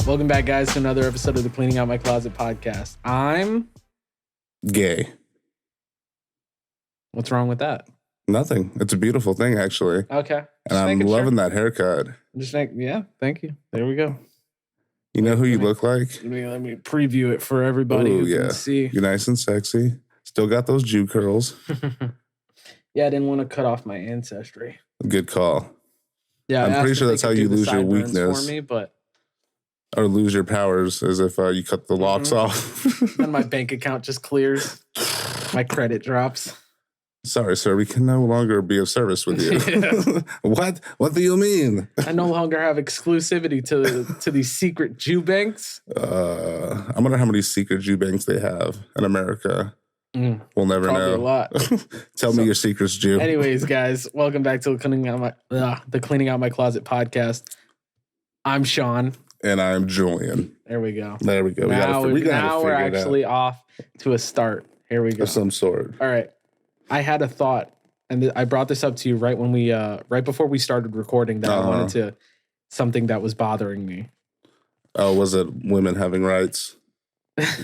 Welcome back, guys, to another episode of the Cleaning Out My Closet podcast. I'm gay. What's wrong with that? Nothing. It's a beautiful thing, actually. Okay. And I'm loving that haircut. Yeah, thank you. There we go. You know who you look like? Let me preview it for everybody who can see. You're nice and sexy. Still got those Jew curls. Yeah, I didn't want to cut off my ancestry. Good call. Yeah, I'm pretty sure that's how you lose your weakness. For me, but or lose your powers, as if you cut the locks off. Then my bank account just clears. My credit drops. Sorry, sir. We can no longer be of service with you. Yeah. What? What do you mean? I no longer have exclusivity to these secret Jew banks. I wonder how many secret Jew banks they have in America. We'll never know. A lot. Tell me your secrets, Jew. Anyways, guys, welcome back to the Cleaning Out My Closet podcast. I'm Sean. And I'm Julian. There we go. There we go. Now we're actually off to a start. Here we go. Of some sort. All right. I had a thought, and I brought this up to you right when we, right before we started recording, that I wanted to, something that was bothering me. Oh, was it women having rights?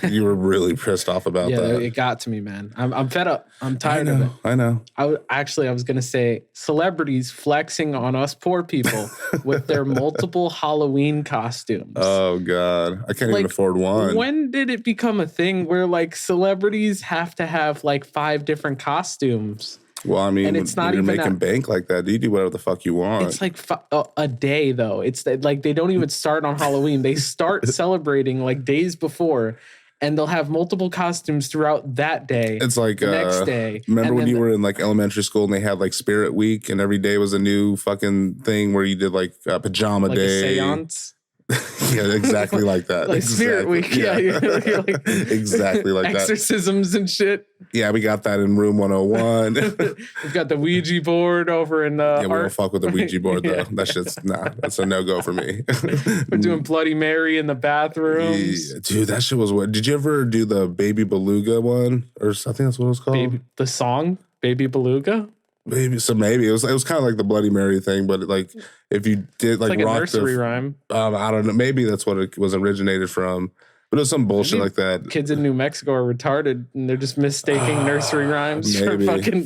You were really pissed off about that. Yeah, it got to me, man. I'm fed up. I'm tired of it. I know. I was going to say celebrities flexing on us poor people with their multiple Halloween costumes. Oh, God. I can't even afford one. When did it become a thing where, like, celebrities have to have, like, 5 different costumes? Well, I mean, and it's not when you're even making bank like that, you do whatever the fuck you want. It's like a day, though. It's like they don't even start on Halloween. They start celebrating like days before, and they'll have multiple costumes throughout that day. It's like the next day. Remember when you were in like elementary school and they had like Spirit Week and every day was a new fucking thing where you did like pajama like day. A seance? Yeah, exactly like that. Like exactly. Spirit Week. Yeah. You're like, exactly like that. Exorcisms and shit. Yeah, we got that in room 101. We've got the Ouija board over in yeah, we don't fuck with the Ouija board though. That shit's that's a no-go for me. We're doing Bloody Mary in the bathrooms. Yeah, dude, that shit was what. Did you ever do the Baby Beluga one? Or I think that's what it was called. The song Baby Beluga? Maybe it was kind of like the Bloody Mary thing, but like if you did like a nursery rhyme. I don't know. Maybe that's what it was originated from. But it was some bullshit like that. Kids in New Mexico are retarded, and they're just mistaking nursery rhymes for fucking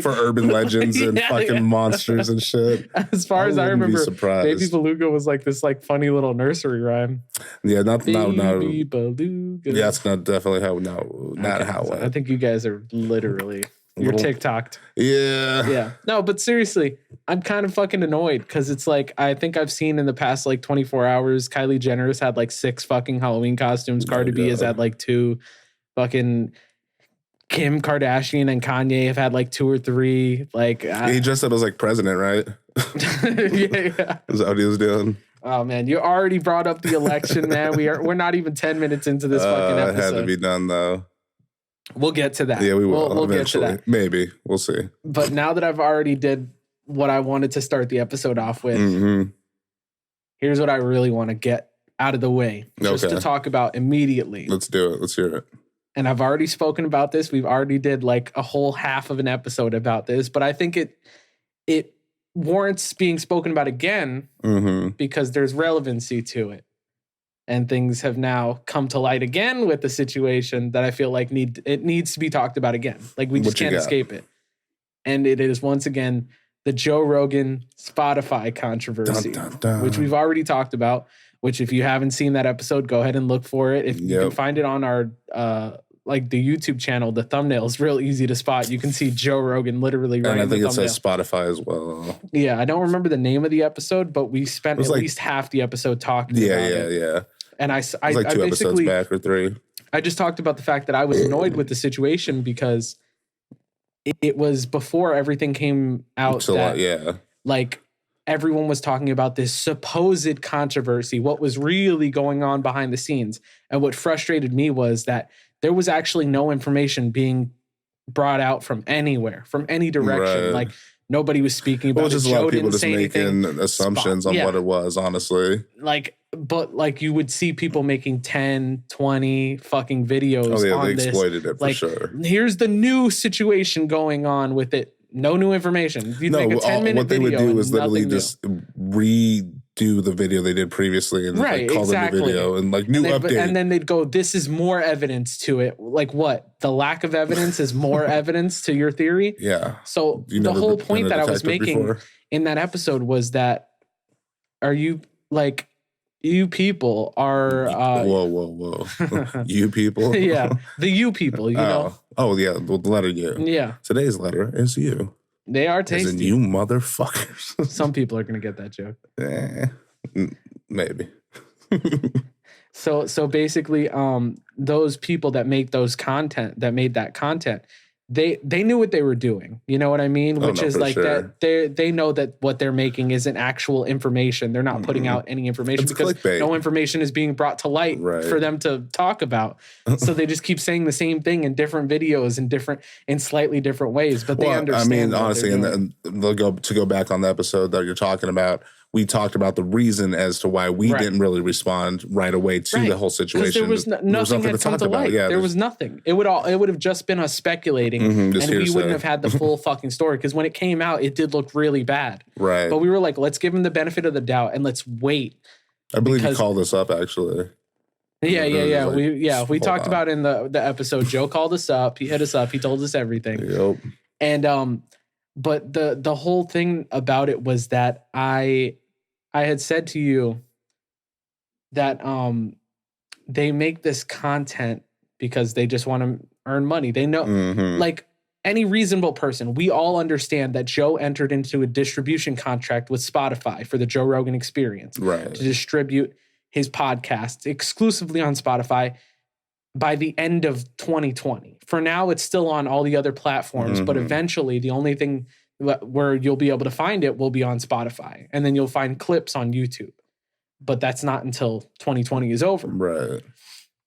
for urban legends and fucking monsters and shit. As far as I remember, Baby Beluga was like this like funny little nursery rhyme. Yeah, not Baby Beluga. Yeah, that's not definitely how. No, not how. So I think you guys are literally. You're TikToked. Yeah. Yeah. No, but seriously, I'm kind of fucking annoyed because it's like, I think I've seen in the past like 24 hours, Kylie Jenner has had like 6 fucking Halloween costumes. Cardi B has had like 2. Fucking Kim Kardashian and Kanye have had like 2 or 3. Like he dressed up as like president, right? Yeah. Is that what he was doing? Oh man, you already brought up the election, man. We're not even 10 minutes into this fucking episode. It had to be done though. We'll get to that. Yeah, we will. We'll get to that. Maybe. We'll see. But now that I've already did what I wanted to start the episode off with, here's what I really want to get out of the way. Just to talk about immediately. Let's do it. Let's hear it. And I've already spoken about this. We've already did like a whole half of an episode about this. But I think it warrants being spoken about again because there's relevancy to it. And things have now come to light again with the situation that I feel like needs to be talked about again. Like we just can't escape it. And it is once again the Joe Rogan Spotify controversy, which we've already talked about. Which if you haven't seen that episode, go ahead and look for it. If you can find it on our like the YouTube channel, the thumbnail is real easy to spot. You can see Joe Rogan literally right. And I think it says Spotify as well. Yeah, I don't remember the name of the episode, but we spent at least half the episode talking about it. Yeah. And I like 2 episodes back or 3. I just talked about the fact that I was annoyed with the situation because it was before everything came out. Like everyone was talking about this supposed controversy, what was really going on behind the scenes. And what frustrated me was that there was actually no information being brought out from anywhere, from any direction. Right. Like nobody was speaking about just it. A lot of people just making assumptions on what it was, honestly. But you would see people making 10, 20 fucking videos on they this. Exploited it for sure. Here's the new situation going on with it. No new information. You'd make a 10-minute what they video would do is literally just do the video they did previously and right, like call exactly. the new video and like new update. And then they'd go, this is more evidence to it. Like what? The lack of evidence is more evidence to your theory? Yeah. So the whole point that I was making in that episode was that you people are... whoa. You people? Yeah, the you people, you know? Oh, yeah, the letter U. Yeah. Today's letter is you. They are tasty. As in you motherfuckers. Some people are going to get that joke. Maybe. So basically, those people that make that content, they knew what they were doing. You know what I mean? Which is like sure. that they know that what they're making isn't actual information. They're not putting out any information because clickbait. No information is being brought to light for them to talk about. So they just keep saying the same thing in different videos in slightly different ways. But they understand. I mean, honestly, and they'll go back on the episode that you're talking about. We talked about the reason as to why we didn't really respond right away to the whole situation. There was nothing had come to light. Yeah, there was nothing. It would have just been us speculating, and we wouldn't have had the full fucking story. Because when it came out, it did look really bad. Right. But we were like, let's give him the benefit of the doubt and let's wait. I believe you called this up actually. Yeah. We talked about in the episode. Joe called us up. He hit us up. He told us everything. Yep. And but the whole thing about it was that I had said to you that they make this content because they just want to earn money. They know, like any reasonable person, we all understand that Joe entered into a distribution contract with Spotify for the Joe Rogan Experience to distribute his podcast exclusively on Spotify by the end of 2020. For now, it's still on all the other platforms, but eventually the only thing where you'll be able to find it will be on Spotify. And then you'll find clips on YouTube. But that's not until 2020 is over. Right.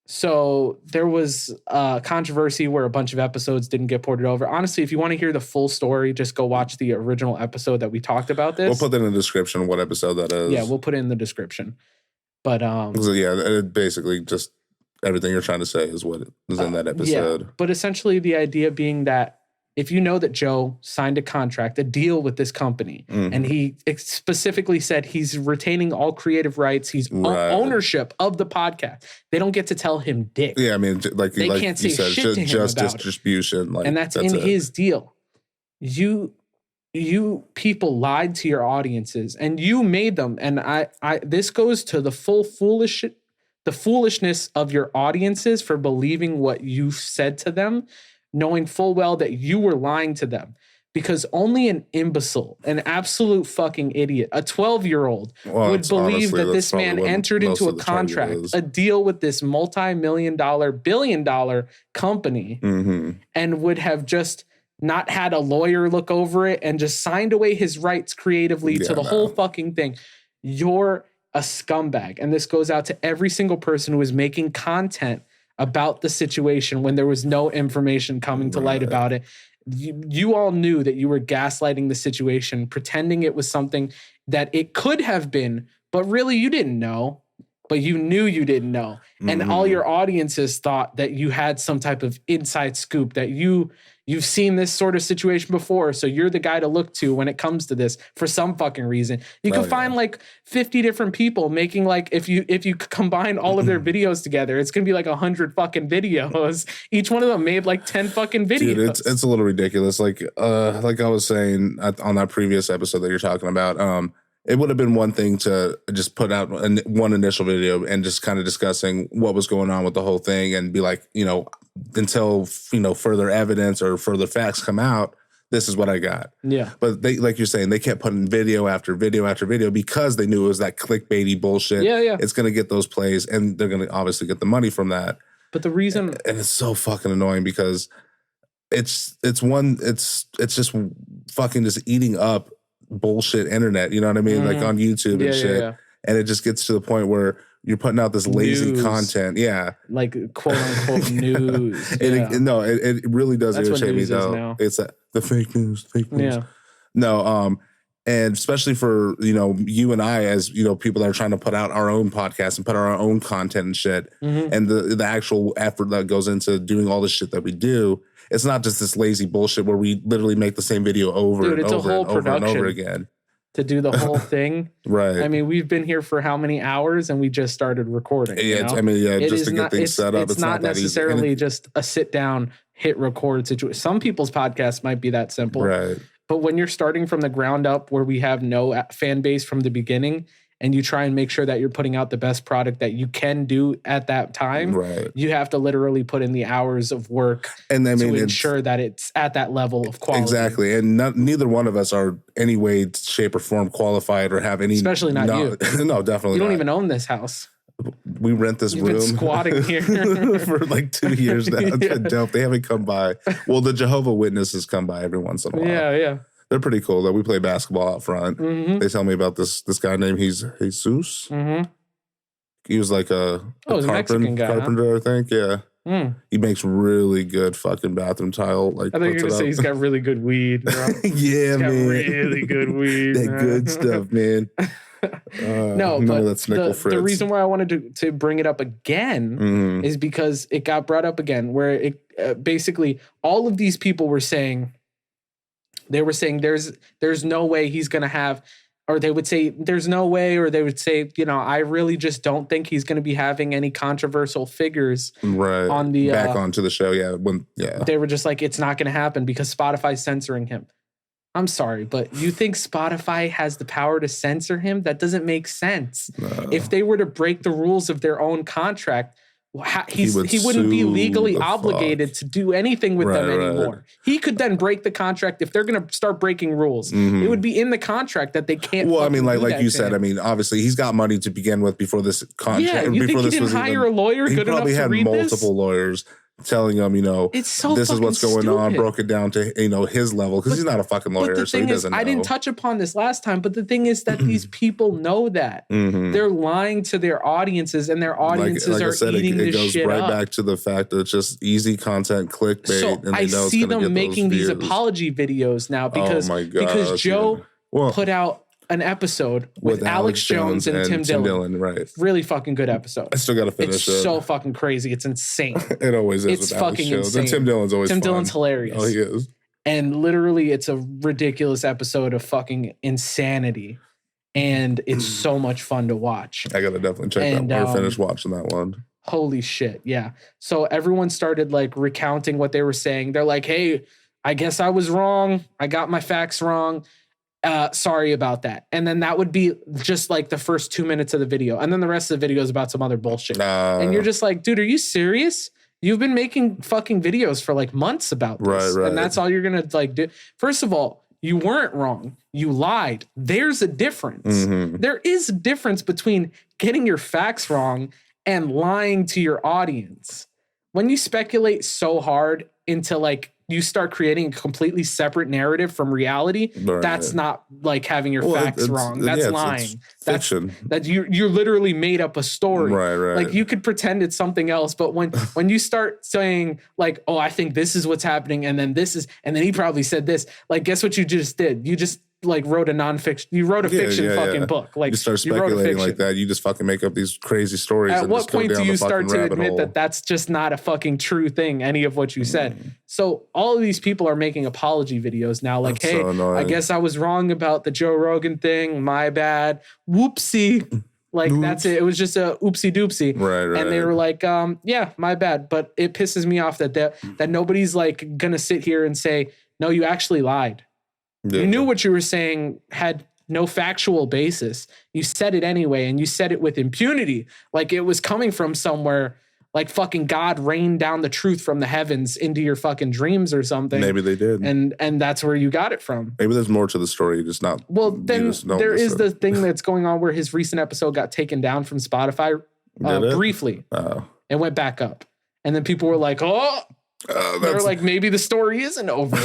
So there was a controversy where a bunch of episodes didn't get ported over. Honestly, if you want to hear the full story, just go watch the original episode that we talked about this. We'll put that in the description, what episode that is. Yeah, we'll put it in the description. But so yeah, basically just everything you're trying to say is what is in that episode. Yeah, but essentially the idea being that if you know that Joe signed a contract, a deal with this company, and he specifically said he's retaining all creative rights, he's ownership of the podcast, they don't get to tell him dick. Yeah, I mean, they can't say shit to him just about distribution, and that's in his deal. You people lied to your audiences, and you made them. And I this goes to the foolishness of your audiences for believing what you said to them, knowing full well that you were lying to them, because only an imbecile, an absolute fucking idiot, a 12-year-old would believe that this man entered into a contract, a deal with this multi-million-dollar, billion-dollar company, and would have just not had a lawyer look over it and just signed away his rights creatively to the whole fucking thing. You're a scumbag. And this goes out to every single person who is making content about the situation when there was no information coming to light about it. You all knew that you were gaslighting the situation, pretending it was something that it could have been, but really you didn't know, but you knew you didn't know. And all your audiences thought that you had some type of inside scoop, that you've seen this sort of situation before, so you're the guy to look to when it comes to this for some fucking reason. You can find like 50 different people making, like, if you combine all of their videos together, it's gonna be like 100 fucking videos. Each one of them made like 10 fucking videos. Dude, it's a little ridiculous. Like I was saying on that previous episode that you're talking about, it would have been one thing to just put out one initial video and just kind of discussing what was going on with the whole thing and be like, until, further evidence or further facts come out, this is what I got. Yeah. But they, like you're saying, they kept putting video after video after video because they knew it was that clickbaity bullshit. Yeah. It's going to get those plays and they're going to obviously get the money from that. But the reason... And it's so fucking annoying because it's just fucking just eating up bullshit internet, you know what I mean? Like on YouTube and shit. Yeah. And it just gets to the point where you're putting out this lazy content. Yeah. Like quote unquote news. It really does irritate me though. It's the fake news. Yeah. No, and especially for, you and I as, people that are trying to put out our own podcast and put our own content and shit. And the actual effort that goes into doing all the shit that we do. It's not just this lazy bullshit where we literally make the same video over and over and over and over again. to do the whole thing. Right. I mean, we've been here for how many hours and we just started recording. Yeah. Just to get things set up. It's not necessarily just a sit down, hit record situation. Some people's podcasts might be that simple. Right. But when you're starting from the ground up where we have no fan base from the beginning, and you try and make sure that you're putting out the best product that you can do at that time, right, you have to literally put in the hours of work and I mean, to ensure that it's at that level of quality. Exactly. And neither one of us are any way, shape, or form qualified or have any... Especially not you. No, definitely You don't not. even own this house. We rent this room. Been squatting here for like 2 years now. It's been dope. They haven't come by. Well, the Jehovah Witnesses come by every once in a while. Yeah. They're pretty cool though. We play basketball out front. Mm-hmm. They tell me about this guy named Jesus. Mm-hmm. He was like a Mexican guy, carpenter, huh? I think. Yeah. Mm. He makes really good fucking bathroom tile. Like, I think you're gonna say he's got really good weed. Bro. Yeah, he's got man. really good weed. That good stuff, man. No, but that's the reason why I wanted to bring it up again is because it got brought up again, where it basically all of these people were saying. They were saying there's no way he's going to have, or they would say there's no way, or they would say, I really just don't think he's going to be having any controversial figures on the back onto the show. Yeah. They were just like, it's not going to happen because Spotify's censoring him. I'm sorry, but you think Spotify has the power to censor him? That doesn't make sense. No. If they were to break the rules of their own contract, he wouldn't be legally obligated to do anything with them anymore. Right. He could then break the contract if they're going to start breaking rules. It would be in the contract that they can't. Well, I mean, like you said, I mean, obviously he's got money to begin with before this contract. Yeah, you think he didn't hire a lawyer good enough to read this? He probably had multiple lawyers telling him, it's so this is what's going stupid. On, broke it down to, his level, because he's not a fucking lawyer, so he doesn't know. I didn't touch upon this last time, but the thing is that these people know that. They're lying to their audiences, and their audiences are eating this shit up. It goes right back to the fact that it's just easy content, clickbait, so and I see them making these apology videos now because Joe put out an episode with Alex Jones and Tim Dillon. Right. Really fucking good episode. I still got to finish it. It's so fucking crazy. It's insane. It always is. It's fucking insane. And Tim Dillon's always Dillon's hilarious. Oh, he is. And literally, it's a ridiculous episode of fucking insanity. And it's so much fun to watch. I got to definitely check that one or finish watching that one. Holy shit. Yeah. So everyone started like recounting what they were saying. They're like, hey, I guess I was wrong. I got my facts wrong. Sorry about that. And then that would be just like the first 2 minutes of the video. And then the rest of the video is about some other bullshit. And you're just like, dude, are you serious? You've been making fucking videos for like months about this. Right. And that's all you're going to like do. First of all, you weren't wrong. You lied. There's a difference. There is a difference between getting your facts wrong and lying to your audience. When you speculate so hard into like, you start creating a completely separate narrative from reality. That's not like having your facts wrong. That's lying. That's fiction. That you literally made up a story. Right. Like you could pretend it's something else, but when you start saying like, oh, I think this is what's happening, and then this is, and then he probably said this. Like, guess what you just did? You just like wrote a nonfiction. You wrote a fiction fucking book. Like you start speculating like that. You just fucking make up these crazy stories. At what point do you start to admit that that's just not a fucking true thing? Any of what you said. So all of these people are making apology videos now. Like, that's hey, so I guess I was wrong about the Joe Rogan thing. My bad. Whoopsie. Like that's it. It was just a oopsie doopsie. Right. And they were like, yeah, my bad. But it pisses me off that nobody's like gonna sit here and say, no, you actually lied. Yeah. You knew what you were saying had no factual basis. You said it anyway, and you said it with impunity. Like it was coming from somewhere, like fucking God rained down the truth from the heavens into your fucking dreams or something. Maybe they did. And that's where you got it from. Maybe there's more to the story, just not. Well, then there is the thing that's going on where his recent episode got taken down from Spotify briefly. It went back up. And then people were like, they're like, maybe the story isn't over.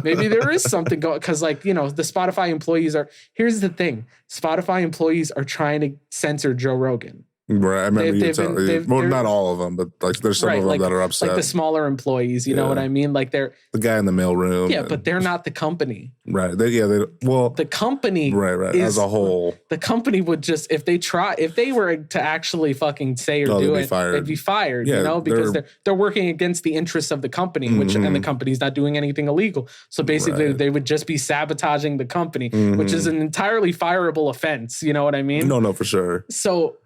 Maybe there is something going, because like, the Spotify employees here's the thing. Spotify employees are trying to censor Joe Rogan. Right, I remember you telling me. Well, not all of them, but like there's some of them that are upset. Like the smaller employees, you know what I mean? Like they're the guy in the mailroom. Yeah, but they're not the company. Right. The company. Right. As a whole, the company would just if they were to actually fucking say or do it, they'd be fired. Yeah, you know, because they're working against the interests of the company, which and the company's not doing anything illegal. So basically, they would just be sabotaging the company, which is an entirely fireable offense. You know what I mean? No, for sure. So.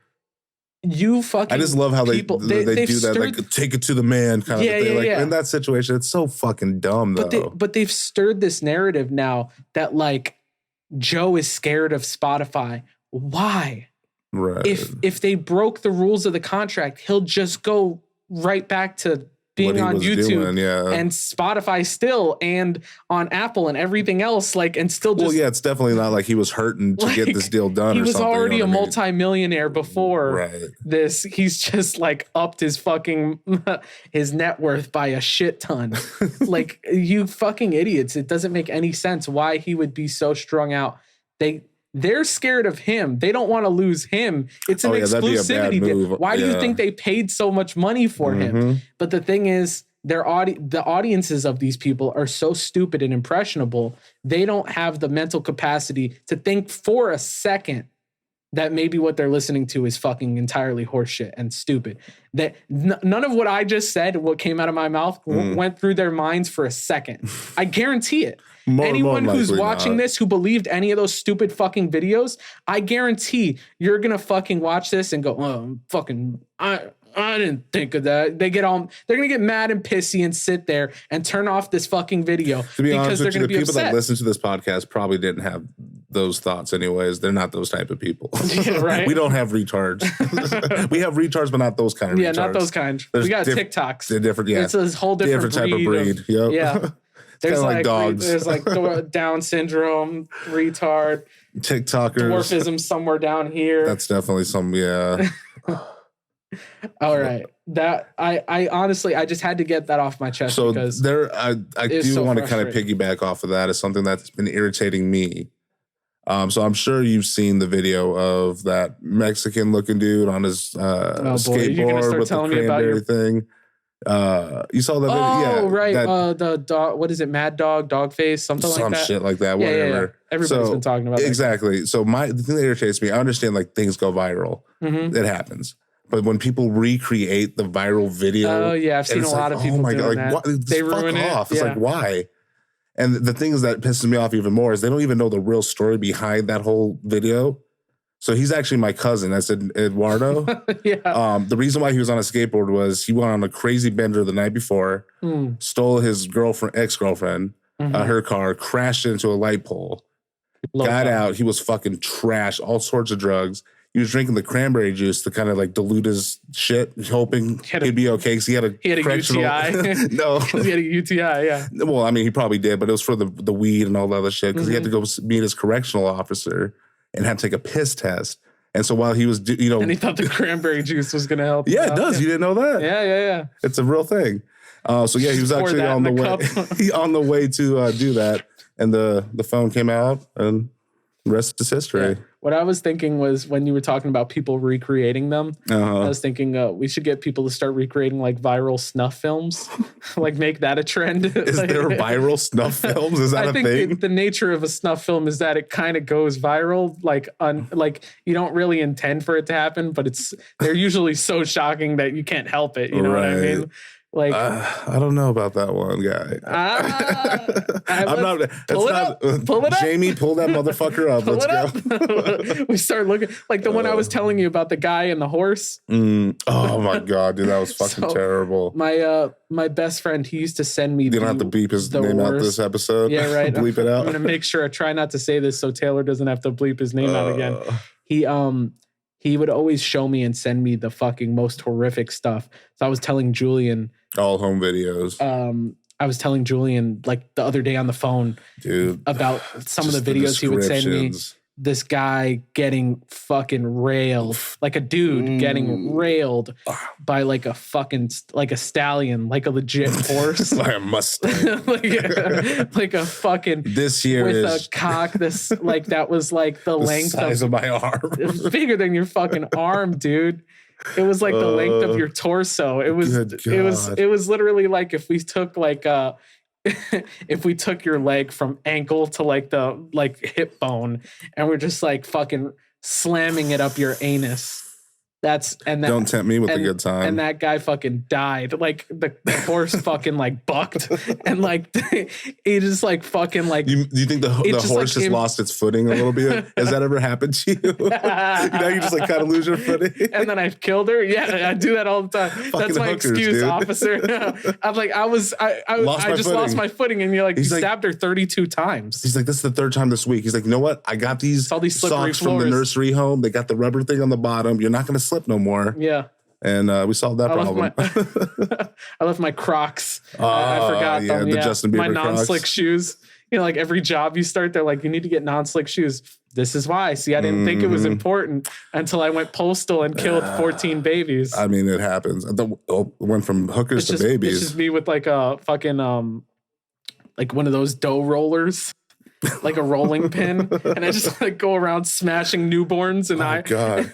You fucking. I just love how they do that, like take it to the man kind of thing. Like in that situation, it's so fucking dumb though. But they've stirred this narrative now that like Joe is scared of Spotify. Why? Right. If they broke the rules of the contract, he'll just go right back to being on YouTube and Spotify still and on Apple and everything else, like, and still just. Well, yeah, it's definitely not like he was hurting to get this deal done. He was already a multi-millionaire before this. He's just like upped his fucking his net worth by a shit ton. Like, you fucking idiots! It doesn't make any sense why he would be so strung out. They're scared of him. They don't want to lose him. It's an exclusivity deal. Why do you think they paid so much money for him? But the thing is, the audiences of these people are so stupid and impressionable. They don't have the mental capacity to think for a second that maybe what they're listening to is fucking entirely horseshit and stupid. That none of what I just said, what came out of my mouth, went through their minds for a second. I guarantee it. Anyone who's watching this who believed any of those stupid fucking videos, I guarantee you're gonna fucking watch this and go, oh, fucking, I didn't think of that. They're gonna get mad and pissy and sit there and turn off this fucking video to be honest with you, the people upset. That listen to this podcast probably didn't have those thoughts anyways. They're not those type of people. Yeah, right? We don't have retards. We have retards, but not those kind of retards. Yeah, not those kind. We got TikToks. They're different. Yeah, it's a whole different type of breed. Yep. Yeah. There's like dogs. There's like Down syndrome, retard, TikTokers, dwarfism somewhere down here. That's definitely some, yeah. All right. That I honestly I just had to get that off my chest because I do want to kind of piggyback off of that as something that's been irritating me. So I'm sure you've seen the video of that Mexican looking dude on his skateboard with the cranberry thing. You saw that video? Oh, yeah, right. The dog, what is it? Mad Dog, Dogface, something like that. Some shit like that. Whatever. Yeah. Everybody's been talking about that. Exactly. So the thing that irritates me, I understand like things go viral. It happens. But when people recreate the viral video, I've seen a lot of people doing that. What? They ruin it. Off. It's like, why? And the things that pisses me off even more is they don't even know the real story behind that whole video. So he's actually my cousin. I said Eduardo. The reason why he was on a skateboard was he went on a crazy bender the night before, stole his ex-girlfriend, her car, crashed into a light pole, got out. He was fucking trashed, all sorts of drugs. He was drinking the cranberry juice to kind of like dilute his shit, hoping he'd be okay because he had a UTI. No, he had a UTI. Yeah. Well, I mean, he probably did, but it was for the weed and all the other shit because he had to go meet his correctional officer and had to take a piss test. And so while he was, and he thought the cranberry juice was going to help. Yeah, it does. Yeah. You didn't know that? Yeah. It's a real thing. So yeah, he was actually on the way. On the way to do that, and the phone came out, and the rest is history. Yeah. What I was thinking was when you were talking about people recreating them, I was thinking we should get people to start recreating like viral snuff films, like make that a trend. Is there viral snuff films? Is that a thing? I think the nature of a snuff film is that it kind of goes viral, like you don't really intend for it to happen, but they're usually so shocking that you can't help it. You know what I mean? Like I don't know about that one guy. I'm not. Pull it up. Jamie, pull that motherfucker up. Let's go. We start looking like the one I was telling you about, the guy and the horse. Oh my god, dude, that was fucking terrible. My best friend, he used to send me. You don't have to beep his name out this episode. Yeah, right. Bleep it out. I'm gonna make sure I try not to say this so Taylor doesn't have to bleep his name out again. He would always show me and send me the fucking most horrific stuff. So I was telling Julian. All home videos. I was telling Julian like the other day on the phone, dude, about some of the videos he would send me this guy getting fucking railed, like a dude getting railed by like a fucking, like a stallion, like a legit horse. Like a Mustang. like a fucking, this year with is a cock, this, like, that was like the length size of my arm. It was bigger than your fucking arm, dude. It was like the length of your torso. It was literally like if we took like if we took your leg from ankle to like the like hip bone and we're just like fucking slamming it up your anus. Don't tempt me with a good time. And that guy fucking died. Like the horse fucking like bucked and like he just like fucking like. Do you think the horse just lost its footing a little bit? Has that ever happened to you? You just like kind of lose your footing. And then I've killed her. Yeah, I do that all the time. That's my excuse, dude. Officer. I'm like I just lost my footing, and you're like, you stabbed her 32 times. He's like, this is the third time this week. He's like, you know what? I got these socks from the nursery home. They got the rubber thing on the bottom. You're not going to slip no more. Yeah. And we solved that problem. I left my Crocs. I forgot them. The Justin Bieber my non-slick Crocs. Shoes. You know, like every job you start, they're like, you need to get non-slick shoes. This is why. See, I didn't think it was important until I went postal and killed 14 babies. I mean, it happens. It went from hookers to babies. It's just me with like a fucking like one of those dough rollers. Like a rolling pin, and I just like go around smashing newborns, and God.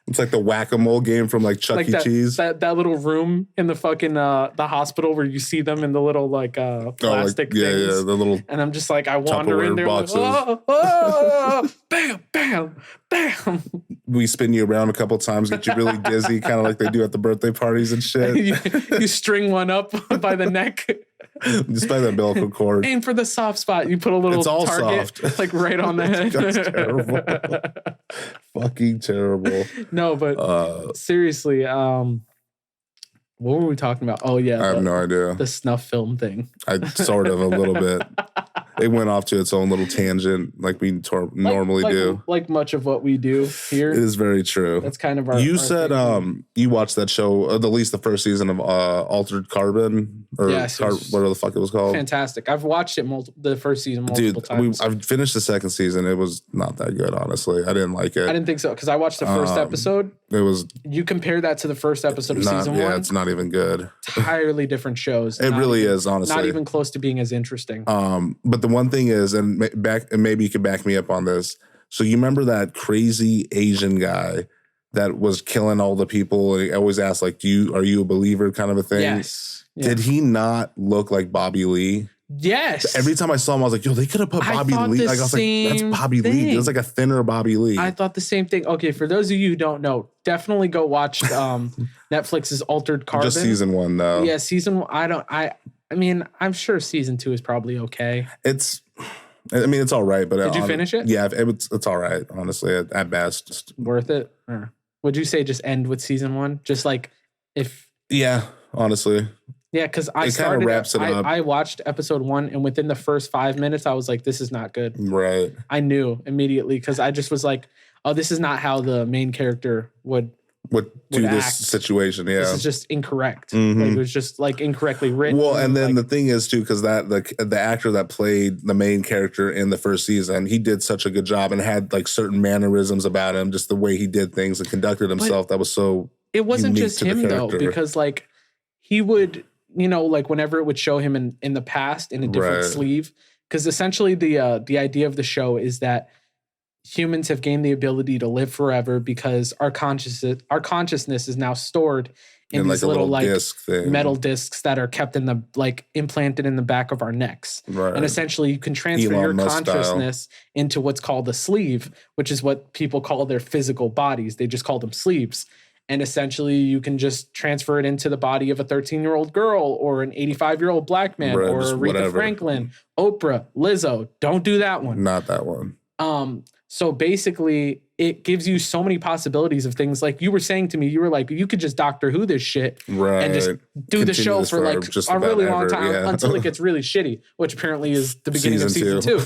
It's like the whack-a-mole game from like Chuck E. Cheese. That little room in the fucking the hospital where you see them in the little like plastic things. Yeah, the little. And I'm just like, I wander in there, like, oh, bam, bam, bam. We spin you around a couple times, get you really dizzy, kind of like they do at the birthday parties and shit. you string one up by the neck. Just by the umbilical cord. Aim for the soft spot. You put a little target soft. like right on the head. That's terrible. Fucking terrible. No, but seriously, what were we talking about? Oh yeah, I have no idea. The snuff film thing. I sort of a little bit. It went off to its own little tangent, like we normally do. Like much of what we do here. It is very true. That's kind of our. You said you watched that show, at least the first season of Altered Carbon, or whatever the fuck it was called. Fantastic. I've watched it the first season multiple times. I've finished the second season. It was not that good, honestly. I didn't like it. I didn't think so because I watched the first episode. It was. You compare that to the first episode of season 1. Yeah, it's not even good. Entirely different shows. It really is, honestly. Not even close to being as interesting. But the one thing is, and maybe you could back me up on this. So you remember that crazy Asian guy that was killing all the people? He always asked, like, are you a believer kind of a thing? Yes. Yeah. Did he not look like Bobby Lee? Yes. Every time I saw him, I was like, yo, they could have put Bobby Lee. Like, I was like, that's Bobby Lee. It was like a thinner Bobby Lee. I thought the same thing. Okay, for those of you who don't know, definitely go watch Netflix's Altered Carbon. Just season 1, though. Yeah, season 1. I mean, I'm sure season 2 is probably okay. It's all right. But did you finish it? Yeah, it's all right, honestly, at best. Worth it? Or would you say just end with season 1? Just like if... Yeah, honestly. Yeah, because it kind of wraps it up. I watched episode 1, and within the first 5 minutes, I was like, this is not good. Right. I knew immediately because I just was like, oh, this is not how the main character would do this situation. Yeah. This is just incorrect. Mm-hmm. Like, it was just like incorrectly written. Well, and then the thing is too, because that the actor that played the main character in the first season, he did such a good job and had like certain mannerisms about him, just the way he did things and conducted himself. That was so. It wasn't just him though, because like he would, like whenever it would show him in the past in a different sleeve, because essentially the idea of the show is that humans have gained the ability to live forever because our consciousness is now stored in these little metal discs that are kept in the implanted in the back of our necks. Right. And essentially you can transfer your consciousness into what's called a sleeve, which is what people call their physical bodies. They just call them sleeves. And essentially you can just transfer it into the body of a 13-year-old girl or an 85-year-old black man or Aretha Franklin, Oprah, Lizzo. Don't do that one. Not that one. So basically, it gives you so many possibilities of things. Like you were saying to me, you were like, you could just Doctor Who this shit and just do the show for like a really long time until it gets really shitty, which apparently is the beginning of season 2.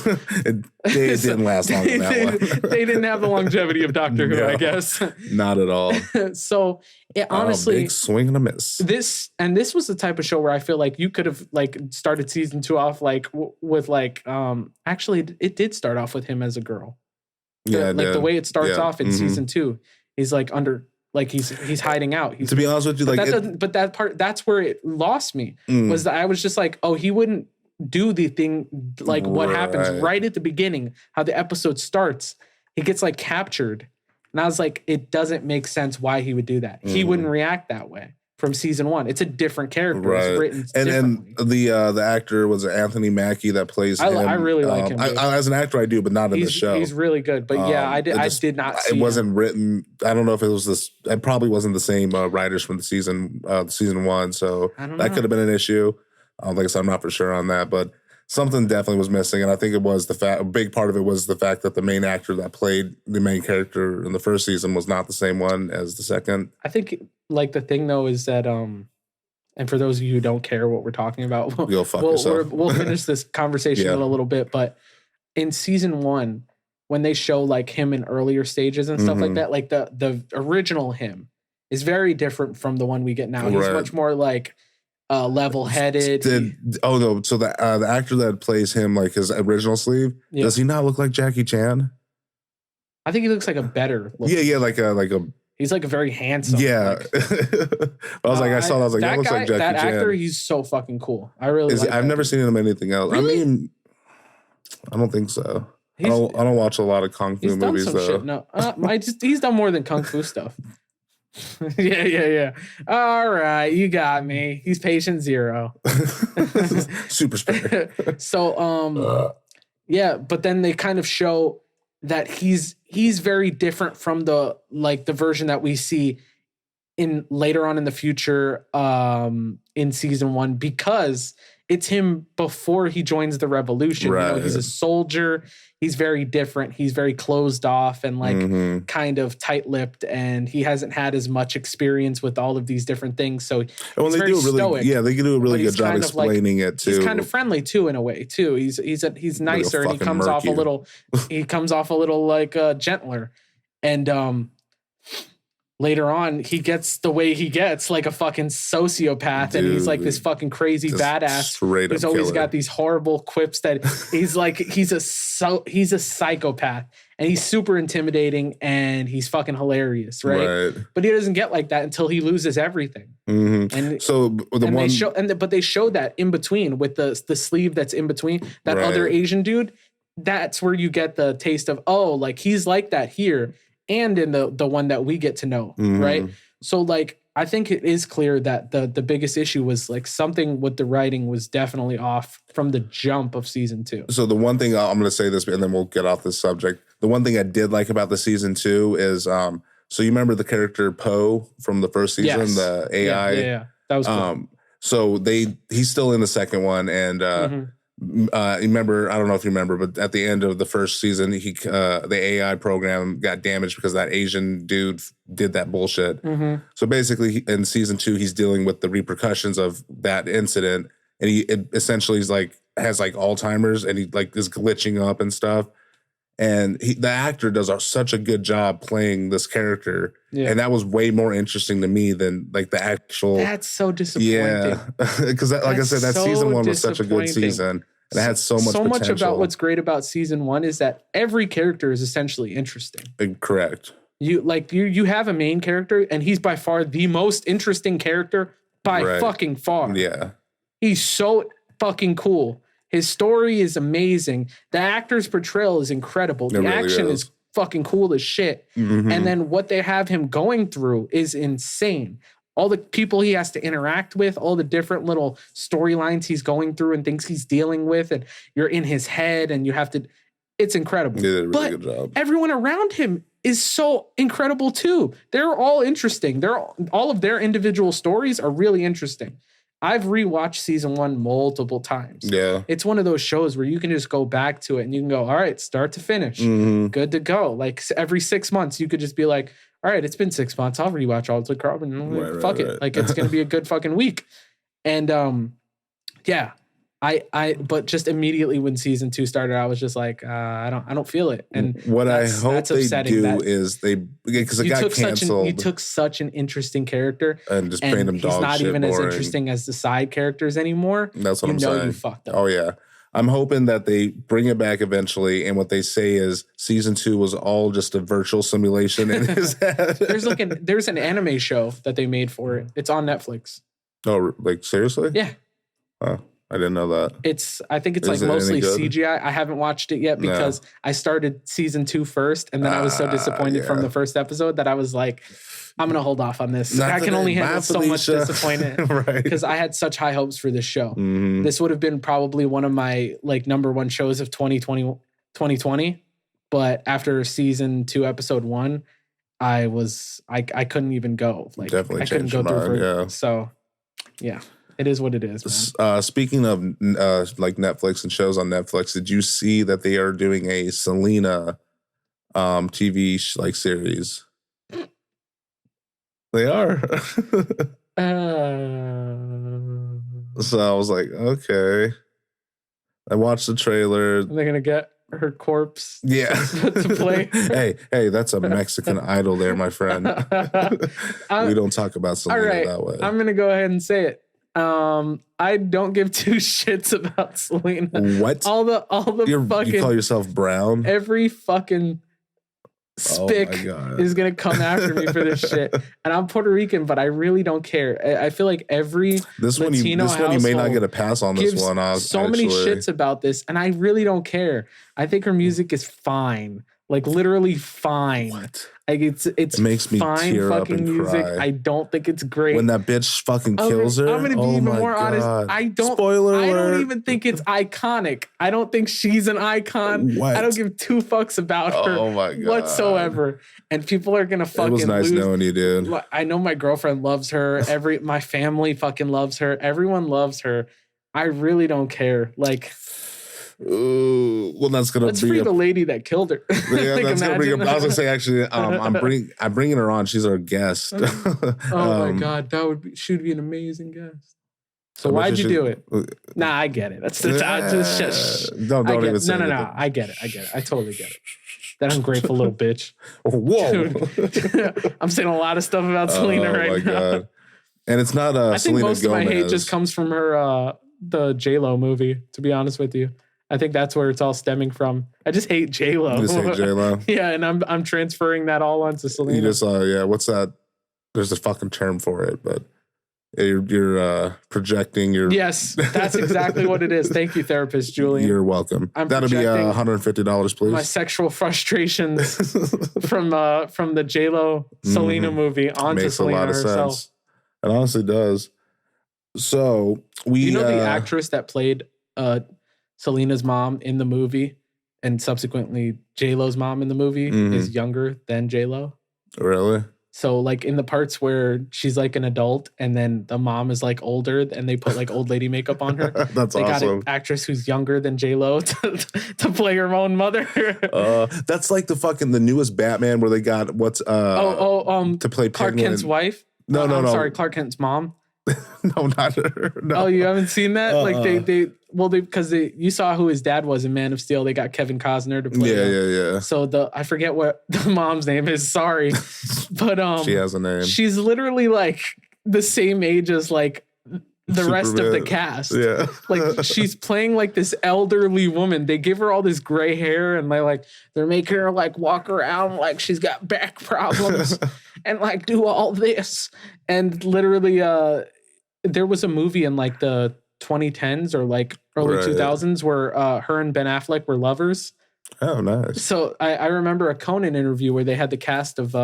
It didn't last long on that one. They didn't have the longevity of Doctor Who, I guess. Not at all. So it honestly, big swing and a miss. This was the type of show where I feel like you could have like started season 2 off like with like actually it did start off with him as a girl. The way it starts off in season 2, he's like under, like he's hiding out. To be honest with you, that's where it lost me, was that I was just like, oh, he wouldn't do the thing like what happens right at the beginning, how the episode starts. He gets like captured, and I was like, it doesn't make sense why he would do that. He wouldn't react that way. From season 1, it's a different character. It's written differently. And the actor was Anthony Mackie that plays him. I really like him. As an actor, I do, but not in the show. He's really good. But I did not see it. Wasn't written. I don't know if it was this. It probably wasn't the same writers from the season 1. So that could have been an issue. Like I said, I'm not for sure on that, but something definitely was missing. And I think it was a big part of it was the fact that the main actor that played the main character in the first season was not the same one as the second. I think like the thing though is that and for those of you who don't care what we're talking about, we'll finish this conversation in a little bit. But in season 1, when they show like him in earlier stages and stuff like that, like the original him is very different from the one we get now. He's much more like level-headed. So the actor that plays him, like his original sleeve, does he not look like Jackie Chan? I think he looks like a better look. like a he's like a very handsome. Yeah. I was like, I saw that. I was like, that looks like Jackie Chan. That actor, he's so fucking cool. I really like I've never seen him in anything else. Really? I mean, I don't think so. I don't watch a lot of Kung Fu movies, though. Shit. No, he's done more than Kung Fu stuff. Yeah. All right, you got me. He's patient 0. Super spare. So, but then they kind of show that he's very different from the version that we see in later on in the future in season 1, because it's him before he joins the revolution. Right. He's a soldier. He's very different. He's very closed off and kind of tight-lipped, and he hasn't had as much experience with all of these different things. So he's very stoic. Yeah, they can do a really good job explaining it too. He's kind of friendly too in a way too. He's nicer, and he comes off a little like gentler. And later on, he gets the way he gets, like a fucking sociopath, and he's like this fucking crazy badass who's always got these horrible quips that he's like he's a psychopath, and he's super intimidating, and he's fucking hilarious, right? But he doesn't get like that until he loses everything. And so but they show that in between with the sleeve that's in between that other Asian dude. That's where you get the taste of like he's like that here. And in the one that we get to know, right? So like, I think it is clear that the biggest issue was like something with the writing was definitely off from the jump of season 2. So the one thing I'm going to say this, and then we'll get off this subject. The one thing I did like about the season 2 is, so you remember the character Poe from the first season, the AI? Yeah. That was cool. So he's still in the second one, and remember, I don't know if you remember, but at the end of the first season, the AI program got damaged because that Asian dude did that bullshit. So basically, in season 2, he's dealing with the repercussions of that incident, and essentially has Alzheimer's, and he is glitching up and stuff. And the actor does such a good job playing this character, and that was way more interesting to me than the actual. That's so disappointing. Yeah, because like I said, that season 1 was such a good season, and it had so much. So potential. Much about what's great about season 1 is that every character is essentially interesting. Correct. You have a main character, and he's by far the most interesting character by fucking far. Yeah, he's so fucking cool. His story is amazing. The actor's portrayal is incredible. The action is fucking cool as shit. And then what they have him going through is insane. All the people he has to interact with, all the different little storylines he's going through and things he's dealing with, and you're in his head and you have to, it's incredible. He did a really good job. Everyone around him is so incredible too. They're all interesting. All of their individual stories are really interesting. I've rewatched season 1 multiple times. Yeah. It's one of those shows where you can just go back to it and you can go, all right, start to finish. Good to go. Like every 6 months, you could just be like, all right, it's been 6 months. I'll rewatch Altered Carbon. Fuck it. Like it's going to be a good fucking week. And but just immediately when season 2 started, I was just like, I don't feel it. And what I hope they do is because it got canceled. You took such an interesting character and just made him dog shit. He's not even as interesting as the side characters anymore. That's what I'm saying. You fucked up. Oh yeah. I'm hoping that they bring it back eventually, and what they say is season 2 was all just a virtual simulation in his head. There's an anime show that they made for it. It's on Netflix. Oh, like seriously? Yeah. Oh, I didn't know that. I think it's like mostly CGI. I haven't watched it yet because I started season 2 first, and then I was so disappointed from the first episode that I was like, I'm going to hold off on this. I can only handle so much disappointment because I had such high hopes for this show. Mm-hmm. This would have been probably one of my like number one shows of 2020. But after season 2, episode 1, I couldn't even go. Like, definitely I couldn't go through. Yeah. So, yeah, it is what it is. Speaking of like Netflix and shows on Netflix, did you see that they are doing a Selena TV like series? They are. So I was like, okay. I watched the trailer. They're gonna get her corpse. Yeah. to play. Hey, that's a Mexican idol there, my friend. We don't talk about Selena that way. I'm gonna go ahead and say it. I don't give 2 shits about Selena. What? All the fucking. You call yourself brown? Every fucking spick is gonna come after me for this shit. And I'm Puerto Rican, but I really don't care. I feel like every Latino household you may not get a pass on this one. Many shits about this, and I really don't care. I think her music is fine. Like literally fine. What? Like it makes me fine tear fucking up and music. cry. I don't think it's great. When that bitch fucking kills her. I'm gonna be even more honest. I don't. Spoiler alert. I don't even think it's iconic. I don't think she's an icon. What? I don't give 2 fucks about her. Oh my God. Whatsoever. And people are gonna fucking. It was nice knowing you, dude. I know my girlfriend loves her. My family fucking loves her. Everyone loves her. I really don't care. Like. Ooh, well, that's gonna Let's free the lady that killed her. Yeah, like, that's gonna bring. I was gonna say actually, I'm bringing her on. She's our guest. Oh my God, she would be an amazing guest. So why'd you do it? Nah, I get it. Don't even say anything. No. I get it. I totally get it. That ungrateful little bitch. Whoa. I'm saying a lot of stuff about Selena right now. God. And it's not I think Selena most Gomez. of my hate just comes from her the J-Lo movie, to be honest with you. I think that's where it's all stemming from. I just hate J-Lo. You just hate J-Lo? Yeah, and I'm transferring that all onto Selena. You just what's that? There's a fucking term for it, but you're projecting your. Yes, that's exactly what it is. Thank you, therapist Julian. You're welcome. That'll be $150, please. My sexual frustrations from the J-Lo Selena movie onto Selena herself. Sense. It honestly does. So the actress that played Selena's mom in the movie and subsequently J-Lo's mom in the movie is younger than J-Lo. Really? So like in the parts where she's like an adult and then the mom is like older and they put like old lady makeup on her. That's they awesome. Got an actress who's younger than J-Lo to play her own mother. That's like the newest Batman where they got to play Clark Kent's wife. No. Sorry, Clark Kent's mom. No, not her. No. Oh, you haven't seen that? Like because you saw who his dad was in Man of Steel. They got Kevin Costner to play. Yeah. So I forget what the mom's name is. Sorry, but she has a name. She's literally like the same age as like the rest of the cast. Yeah, like she's playing like this elderly woman. They give her all this gray hair and they're making her like walk around like she's got back problems and like do all this. And literally, there was a movie in like the 2010s or like early 2000s where her and Ben Affleck were lovers. Oh, nice. So I remember a Conan interview where they had the cast of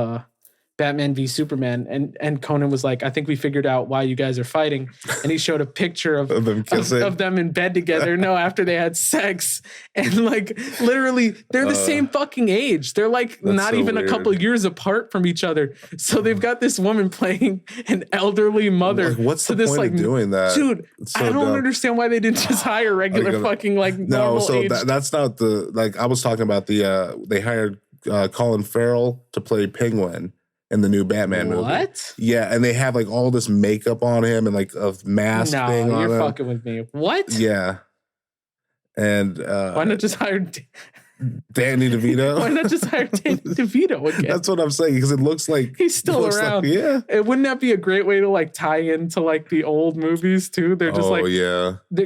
Batman v Superman, and Conan was like, I think we figured out why you guys are fighting. And he showed a picture of them in bed together. No, after they had sex. And like literally they're the same fucking age. They're like not even weird. A couple years apart from each other. So they've got this woman playing an elderly mother. Like, what's to the this point like of doing that? Dude, so I don't understand why they didn't just hire regular fucking like normal age. That's not I was talking about they hired Colin Farrell to play Penguin in the new Batman movie. What? Yeah, and they have like all this makeup on him and like a mask thing on him. You're fucking with me. What? Yeah. And why not just hire Danny DeVito. Why not just hire Danny DeVito again? That's what I'm saying, because it looks like he's still around. Like, yeah. Wouldn't that be a great way to like tie into like the old movies too? They're just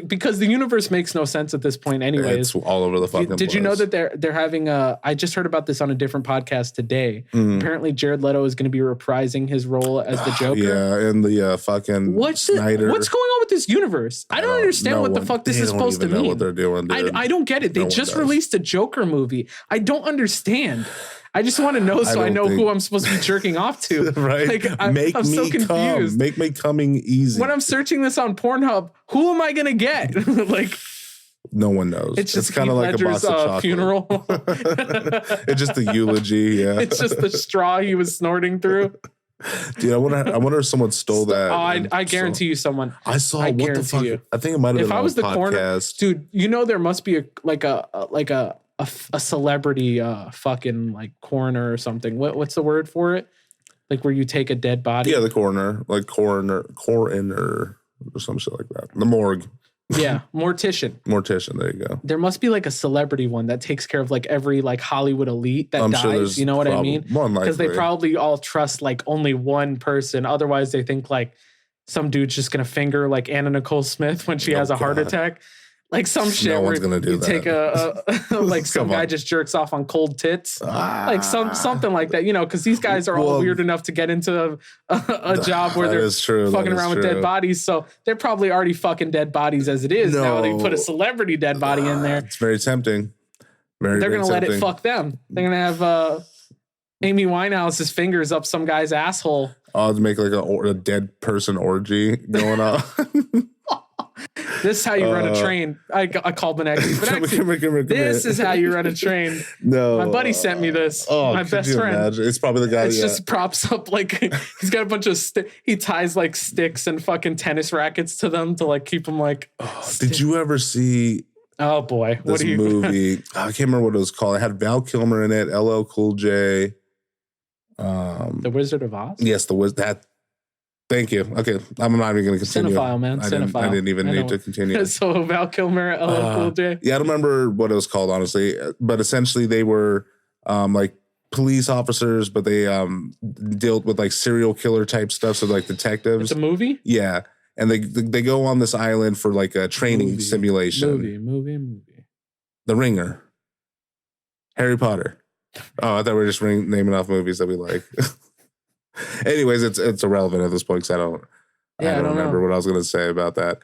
because the universe makes no sense at this point anyways. It's all over the fucking Did you know that they're having I just heard about this on a different podcast today. Apparently Jared Leto is going to be reprising his role as the Joker. Yeah, and the fucking Snyder. What's going on with this universe? I don't understand what the fuck this is supposed to mean. What they're doing, I don't get it. They just released a Joker movie. I don't understand. I just want to know so I know who I'm supposed to be jerking off to. Right? Like, I'm so confused. Make me coming easy. When I'm searching this on Pornhub, who am I going to get? Like, no one knows. It's kind of like a box of chocolate. Funeral. It's just a eulogy. Yeah. It's just the straw he was snorting through. Dude, I wonder if someone stole that. I guarantee you someone. I saw what the fuck. You. I think it might have been if I was the podcast. Corner, dude. You know there must be a celebrity fucking like coroner or something. What's the word for it? Like where you take a dead body. Yeah, the coroner, like coroner or some shit like that. The morgue. Yeah, mortician. There you go. There must be like a celebrity one that takes care of like every like Hollywood elite that dies. Sure, you know what I mean? Because they probably all trust like only one person. Otherwise, they think like some dude's just gonna finger like Anna Nicole Smith when she has a heart attack. Like some shit where you take a like some guy just jerks off on cold tits, like something like that, you know, because these guys are all weird enough to get into a job where they're fucking around with dead bodies. So they're probably already fucking dead bodies as it is. Now they put a celebrity dead body in there. It's very tempting. They're gonna let it fuck them. They're gonna have Amy Winehouse's fingers up some guy's asshole. To make like a dead person orgy going on. This is how you run a train. I called the next. This is how you run a train. No, my buddy sent me this. My best friend. Imagine? It's probably the guy. It's just props up like he's got a bunch of. He ties like sticks and fucking tennis rackets to them to like keep them like. Did you ever see? Oh boy, this movie? I can't remember what it was called. It had Val Kilmer in it. LL Cool J. The Wizard of Oz. Yes, that. Thank you. Okay, I'm not even going to continue. Cinephile, man. I didn't even need to continue. So Val Kilmer, LL Cool J. Yeah, I don't remember what it was called, honestly. But essentially, they were like police officers, but they dealt with like serial killer type stuff. So like detectives. It's a movie? Yeah. And they go on this island for like a training simulation. Movie. The Ringer. Harry Potter. Oh, I thought we were just naming off movies that we like. Anyways, it's irrelevant at this point because I don't remember what I was going to say about that.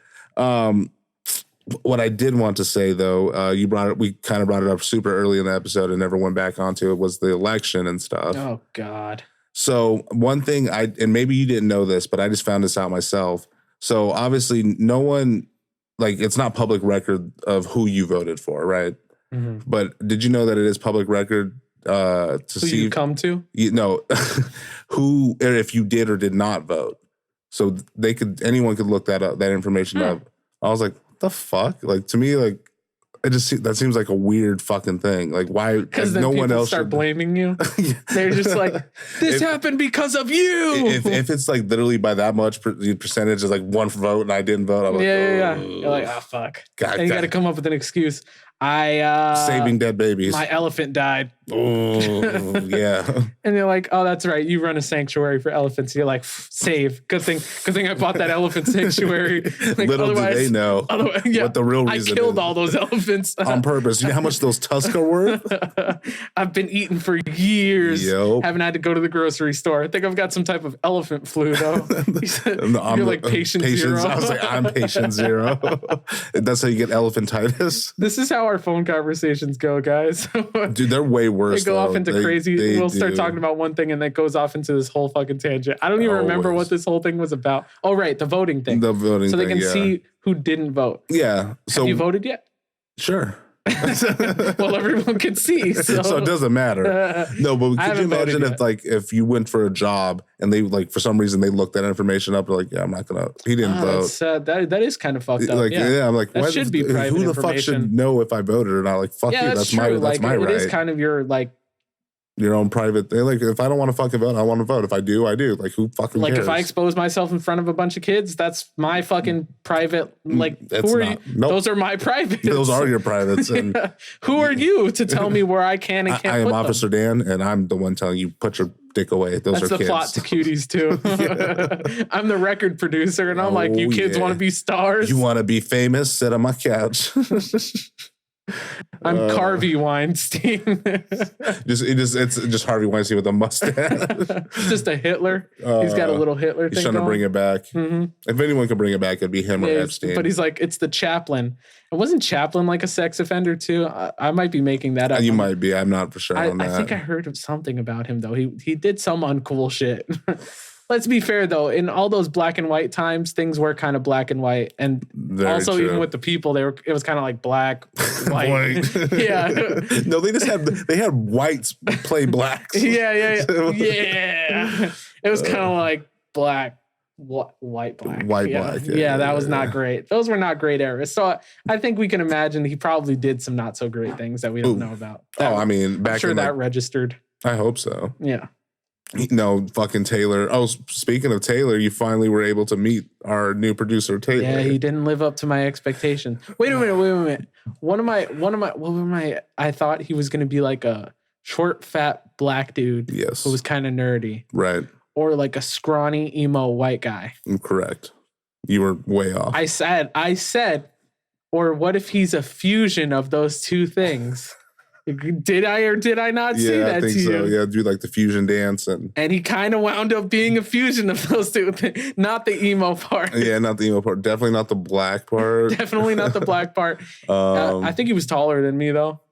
What I did want to say though, we kind of brought it up super early in the episode and never went back onto it, was the election and stuff. Oh God. So one thing and maybe you didn't know this, but I just found this out myself. So obviously no one, like, it's not public record of who you voted for, right? Mm-hmm. But did you know that it is public record to who see you come to? Who, or if you did or did not vote. So anyone could look that up, that information up. I was like, what the fuck? Like, to me, like, that seems like a weird fucking thing. Like, why? Because then no one else start blaming you. They're just like, this happened because of you. If it's like literally by that much percentage is like one vote and I didn't vote, I'm like, yeah. You're like, oh fuck. And you got to come up with an excuse. Saving dead babies. My elephant died. Oh, yeah. And they're like, oh, that's right. You run a sanctuary for elephants. You're like, save. Good thing I bought that elephant sanctuary. Like, little do they know what the real reason is. I killed all those elephants. On purpose. You know how much those tusks are worth? I've been eating for years. Yep. Haven't had to go to the grocery store. I think I've got some type of elephant flu, though. You're like patient zero. I was like, I'm patient zero. That's how you get elephantitis. This is how our phone conversations go, guys. Dude, they're way worse. They go off into crazy. We'll start talking about one thing and that goes off into this whole fucking tangent. I don't even remember what this whole thing was about. Oh, right. The voting thing. The voting thing, so they can see who didn't vote. Yeah. So, have you voted yet? Sure. Well, everyone can see. So it doesn't matter. No, but could you imagine if you went for a job and they, like, for some reason they looked that information up, they're like, yeah, I'm not gonna. He didn't vote. That is kind of fucked up. Like, I'm like, that should be private information. Who the fuck should know if I voted or not? Like, fuck you. That's my right. It is kind of your, like, your own private thing. Like, if I don't want to fucking vote, I want to vote. If I do, I do. Like, who fucking like cares? if I expose myself in front of a bunch of kids, that's my fucking private. Like, That's who are not, you? nope. Those are my privates. Those are your privates. And yeah. Who are you to tell me where I can and can't? I am put Officer them? Dan, and I'm the one telling you put your dick away. Those That's are the kids. plot to Cuties too. I'm the record producer, and I'm like, you kids want to be stars? You want to be famous? Sit on my couch. I'm Carvey Weinstein. It's just Harvey Weinstein with a mustache. Just a Hitler. He's got a little Hitler thing. He's trying to bring it back. Mm-hmm. If anyone could bring it back, it'd be him or Epstein. But he's like, it's the Chaplin. And wasn't Chaplin like a sex offender too? I might be making that up. You might be. I'm not for sure on that. I think I heard of something about him though. He did some uncool shit. Let's be fair though. In all those black and white times, things were kind of black and white, and Very also true. even with the people, it was kind of like black, white. Yeah. No, they had whites play blacks. Yeah. It was kind of like black, white, black. White, yeah. black. Yeah, that was not great. Those were not great eras. So I think we can imagine he probably did some not so great things that we don't know about. I mean, back I'm sure in that registered. I hope so. Yeah. No, fucking Taylor. Oh, speaking of Taylor, you finally were able to meet our new producer, Taylor. Yeah, he didn't live up to my expectations. Wait a minute. What were my? I thought he was going to be like a short, fat black dude. Yes. Who was kind of nerdy. Right. Or like a scrawny emo white guy. Correct. You were way off. I said, or what if he's a fusion of those two things? Did I or did I not say that to you? Yeah, do like the fusion dance and he kind of wound up being a fusion of those two things, not the emo part. Yeah, not the emo part. Definitely not the black part. Definitely not the black part. I think he was taller than me though.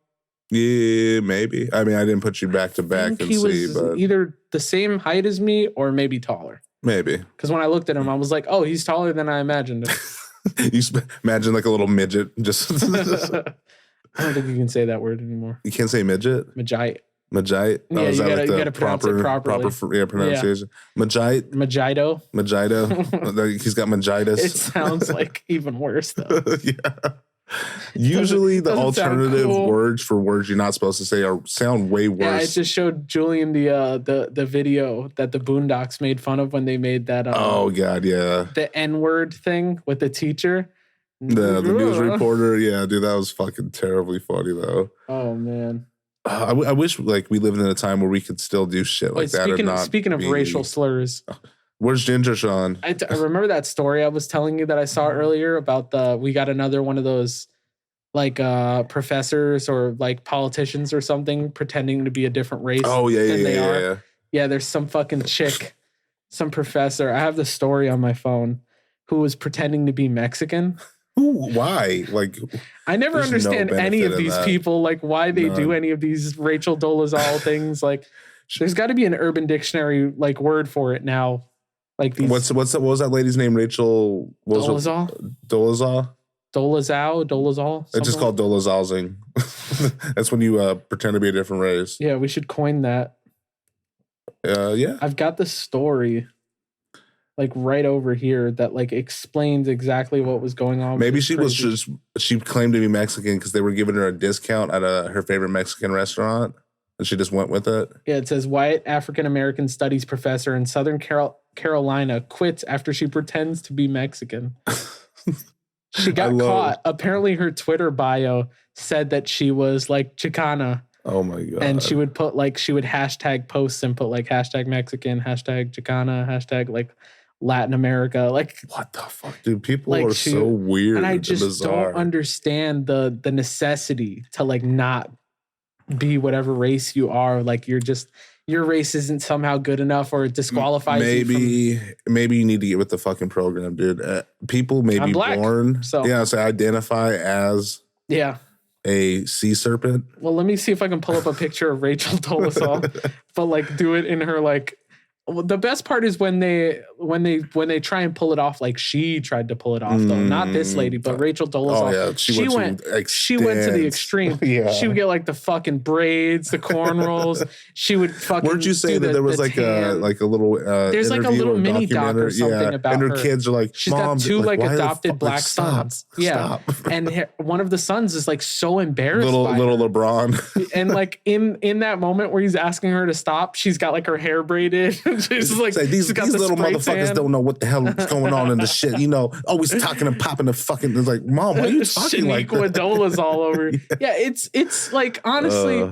Yeah, maybe. I mean, I didn't put you back to back and see, but either the same height as me or maybe taller. Maybe. Because when I looked at him, I was like, oh, he's taller than I imagined. You imagine like a little midget just. I don't think you can say that word anymore. You can't say midget? Magite. Magite? Yeah, you gotta pronounce it properly. Proper pronunciation. Yeah. Magite? Magito. He's got magitis. It sounds like even worse though. Yeah. Usually the alternative words for words you're not supposed to say sound way worse. Yeah, I just showed Julian the video that the Boondocks made fun of when they made that. Oh God, yeah. The N-word thing with the teacher. The news reporter, yeah, dude, that was fucking terribly funny though. Oh man, I wish like we lived in a time where we could still do shit like that. Speaking of racial slurs, where's Ginger Sean? I remember that story I was telling you that I saw earlier about we got another one of those like professors or like politicians or something pretending to be a different race. Oh yeah. Yeah, there's some fucking chick, some professor. I have the story on my phone who was pretending to be Mexican. Ooh, why? Like, I never understand any of these people, like why they do any of these Rachel Dolezal things. Like, there's got to be an Urban Dictionary like word for it now. Like these. What was that lady's name? Rachel Dolezal. Dolezal. It's just called Dolezalzing. That's when you pretend to be a different race. Yeah, we should coin that. Yeah. I've got the story. Like right over here that like explains exactly what was going on. Maybe she claimed to be Mexican because they were giving her a discount at her favorite Mexican restaurant and she just went with it. Yeah, it says white African-American studies professor in Southern Carolina quits after she pretends to be Mexican. She got caught. Apparently her Twitter bio said that she was like Chicana. Oh my God. And she would hashtag posts and put like hashtag Mexican, hashtag Chicana, hashtag like Latin America. Like, what the fuck, dude? People are so weird. And I just don't understand the necessity to like not be whatever race you are. Like your race isn't somehow good enough or it disqualifies you. Maybe you need to get with the fucking program, dude. People may be black, born. So identify as a sea serpent. Well, let me see if I can pull up a picture of Rachel Dolezal, but like do it in her like Well, the best part is when they try and pull it off like she tried to pull it off though. Not this lady, but Rachel Dolezal. Oh yeah, she went to the extreme. Yeah. She would get like the fucking braids, the cornrows. She would fucking. Weren't you saying that there was like a little there's like a little mini doc or something about and her her. kids are like, she's Mom, got two like adopted black stop, sons. Yeah, and one of the sons is like so embarrassed. Little by her. LeBron. And like in that moment where he's asking her to stop, she's got like her hair braided. She's like these little motherfuckers don't know what the hell is going on in the shit. You know, always talking and popping the fucking. It's like, Mom, why are you talking like that? Dola's all over. Yeah, it's like honestly,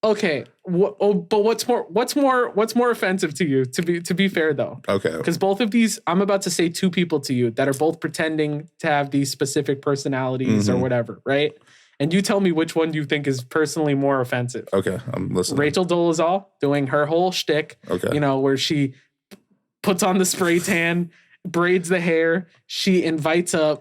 okay. But what's more offensive to you? To be fair though, okay, because both of these, I'm about to say two people to you that are both pretending to have these specific personalities or whatever, right? And you tell me which one you think is personally more offensive. Okay, I'm listening. Rachel Dolezal doing her whole shtick, okay, you know, where she puts on the spray tan, braids the hair. She invites a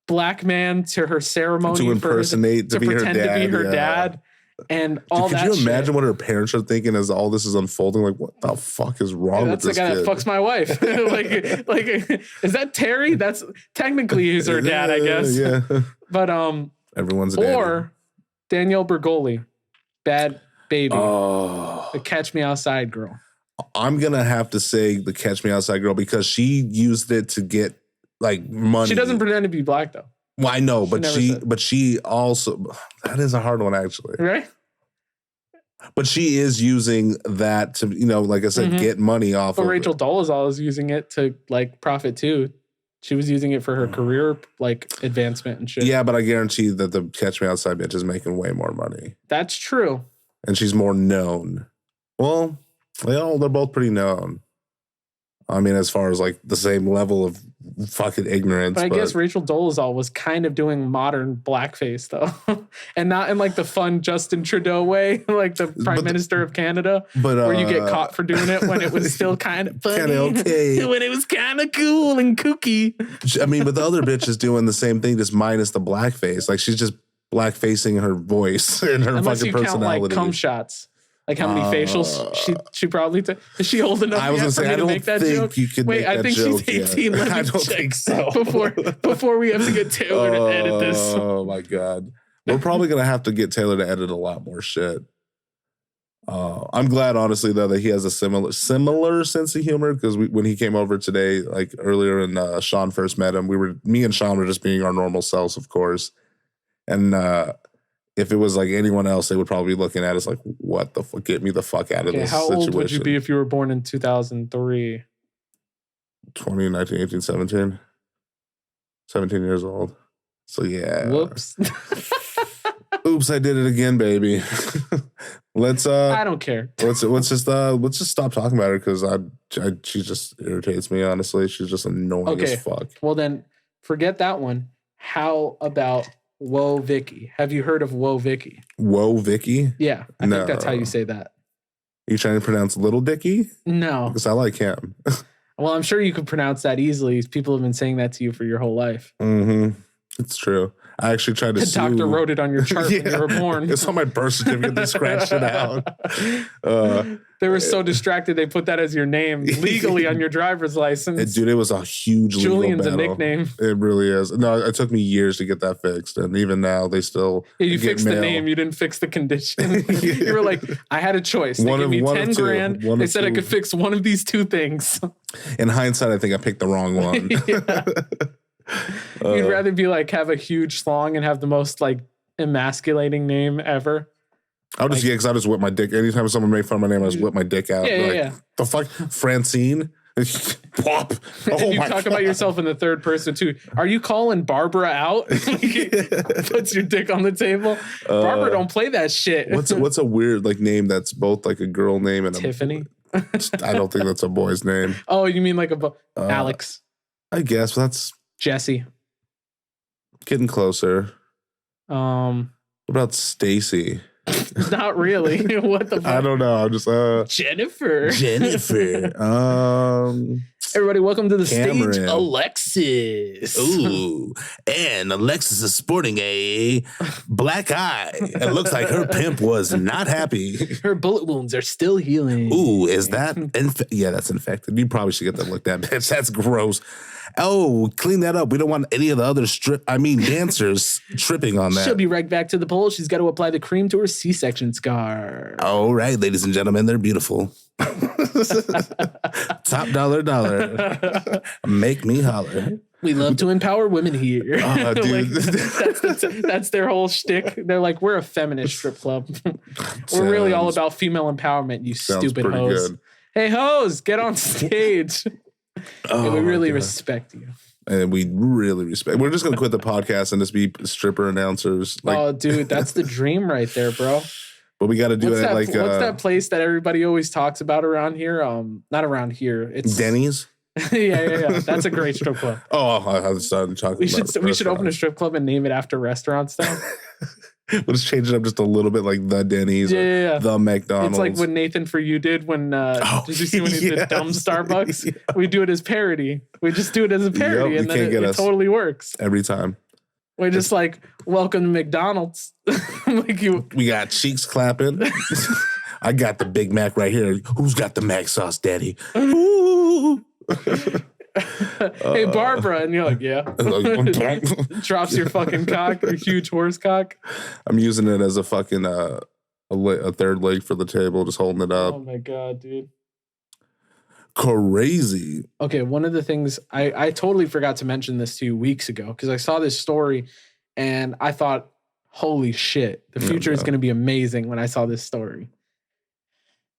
black man to her ceremony to impersonate, to pretend to be her dad, and all that. Could you imagine shit. what her parents are thinking as all this is unfolding? Like, what the fuck is wrong with this That's the guy kid? that fucks my wife. like, is that Terry? That's technically he's her dad, I guess. Yeah. But everyone's a or Danielle Bergoli, Bad Baby, Oh, the Catch Me Outside girl. I'm gonna have to say the Catch Me Outside girl because she used it to get like money. She doesn't pretend to be black though. Well, I know, but she also, that is a hard one actually. Right? But she is using that to, you know, like I said, get money off but of Rachel Dolezal is using it to like profit too. She was using it for her career like advancement and shit. Yeah, but I guarantee that the Catch Me Outside bitch is making way more money. That's true. And she's more known. Well, they're both pretty known. I mean, as far as like the same level of fucking ignorance. But I guess Rachel Dolezal was kind of doing modern blackface though. And not in like the fun Justin Trudeau way, like the Prime Minister of Canada, where you get caught for doing it when it was still kind of funny. Okay. When it was kind of cool and kooky. I mean, but the other bitch is doing the same thing, just minus the blackface. Like she's just blackfacing her voice and her Unless fucking you personality. count like cum shots. Like how many facials she probably took. Is she old enough? I was gonna say, I don't think joke? you could make that joke. Wait, I think she's 18. Yet. Let me I don't check think so. before we have to get Taylor to edit this. Oh my God. We're probably gonna have to get Taylor to edit a lot more shit. I'm glad, honestly, though, that he has a similar sense of humor because when he came over today, like earlier, and Sean first met him, me and Sean were just being our normal selves, of course, and if it was like anyone else, they would probably be looking at us like, "What the fuck? Get me the fuck out of this situation." How old would you be if you were born in 2003? 20, 19, 18, 17. 17 years old. So yeah. Whoops. Oops, I did it again, baby. I don't care. Let's just stop talking about her because she just irritates me, honestly. She's just annoying as fuck. Well then, forget that one. How about Whoa Vicky? Have you heard of Whoa Vicky? Whoa Vicky? Yeah, I think that's how you say that. Are you trying to pronounce Little Dicky? No. Because I like him. Well, I'm sure you could pronounce that easily. People have been saying that to you for your whole life. Mm-hmm. It's true. I actually tried to sue. The doctor wrote it on your chart when you were born. It's on my birth certificate. They scratched it out. They were so distracted they put that as your name legally on your driver's license. Dude, it was a huge Julian's legal battle. a nickname. It really is. No, it took me years to get that fixed, and even now they still. Yeah, you fixed the name. You didn't fix the condition. You were like, I had a choice. They gave me 10 grand. They said I could fix one of these two things. In hindsight, I think I picked the wrong one. You'd rather be like have a huge schlong and have the most like emasculating name ever. I would just because I just whip my dick. Anytime someone made fun of my name, I just whip my dick out. Yeah. The fuck, Francine. Pop. And you talk about yourself in the third person too. Are you calling Barbara out? Puts your dick on the table. Barbara, don't play that shit. What's a weird like name that's both like a girl name and Tiffany? I don't think that's a boy's name. Oh, you mean like Alex? I guess that's Jesse. Getting closer. What about Stacy? Not really. What the fuck? I don't know. I'm just Jennifer. Everybody, welcome to the Cameron. stage, Alexis. Ooh, and Alexis is sporting a black eye. It looks like her pimp was not happy. Her bullet wounds are still healing. Ooh, is that? Yeah, that's infected. You probably should get that looked at, bitch. That's gross. Oh, clean that up. We don't want any of the other dancers tripping on that. She'll be right back to the pole. She's got to apply the cream to her C-section scar. All right, ladies and gentlemen, they're beautiful. Top dollar. Make me holler. We love to empower women here. Oh, dude. That's their whole shtick. They're like, we're a feminist strip club. We're really all about female empowerment, you stupid hoes. Good. Hey, hoes, get on stage. And we really respect you. And we really respect. We're just gonna quit the podcast and just be stripper announcers. Oh, dude, that's the dream right there, bro. But we got to do it what's that place that everybody always talks about around here? Not around here. It's Denny's. yeah. That's a great strip club. I started talking. We should open a strip club and name it after restaurants now. We'll just change it up just a little bit, like the Denny's, the McDonald's. It's like what Nathan For You did when did you see when he did dumb Starbucks? Yeah. We do it as parody. We just do it as a parody, and then it totally works every time. We just like welcome to McDonald's. We got cheeks clapping. I got the Big Mac right here. Who's got the Mac sauce, Daddy? Hey, Barbara, and you're like, yeah. Drops your fucking cock, your huge horse cock. I'm using it as a fucking a third leg for the table, just holding it up. Oh my god, dude. Crazy. Okay, one of the things I totally forgot to mention this 2 weeks ago because I saw this story and I thought, holy shit, the future is going to be amazing when I saw this story.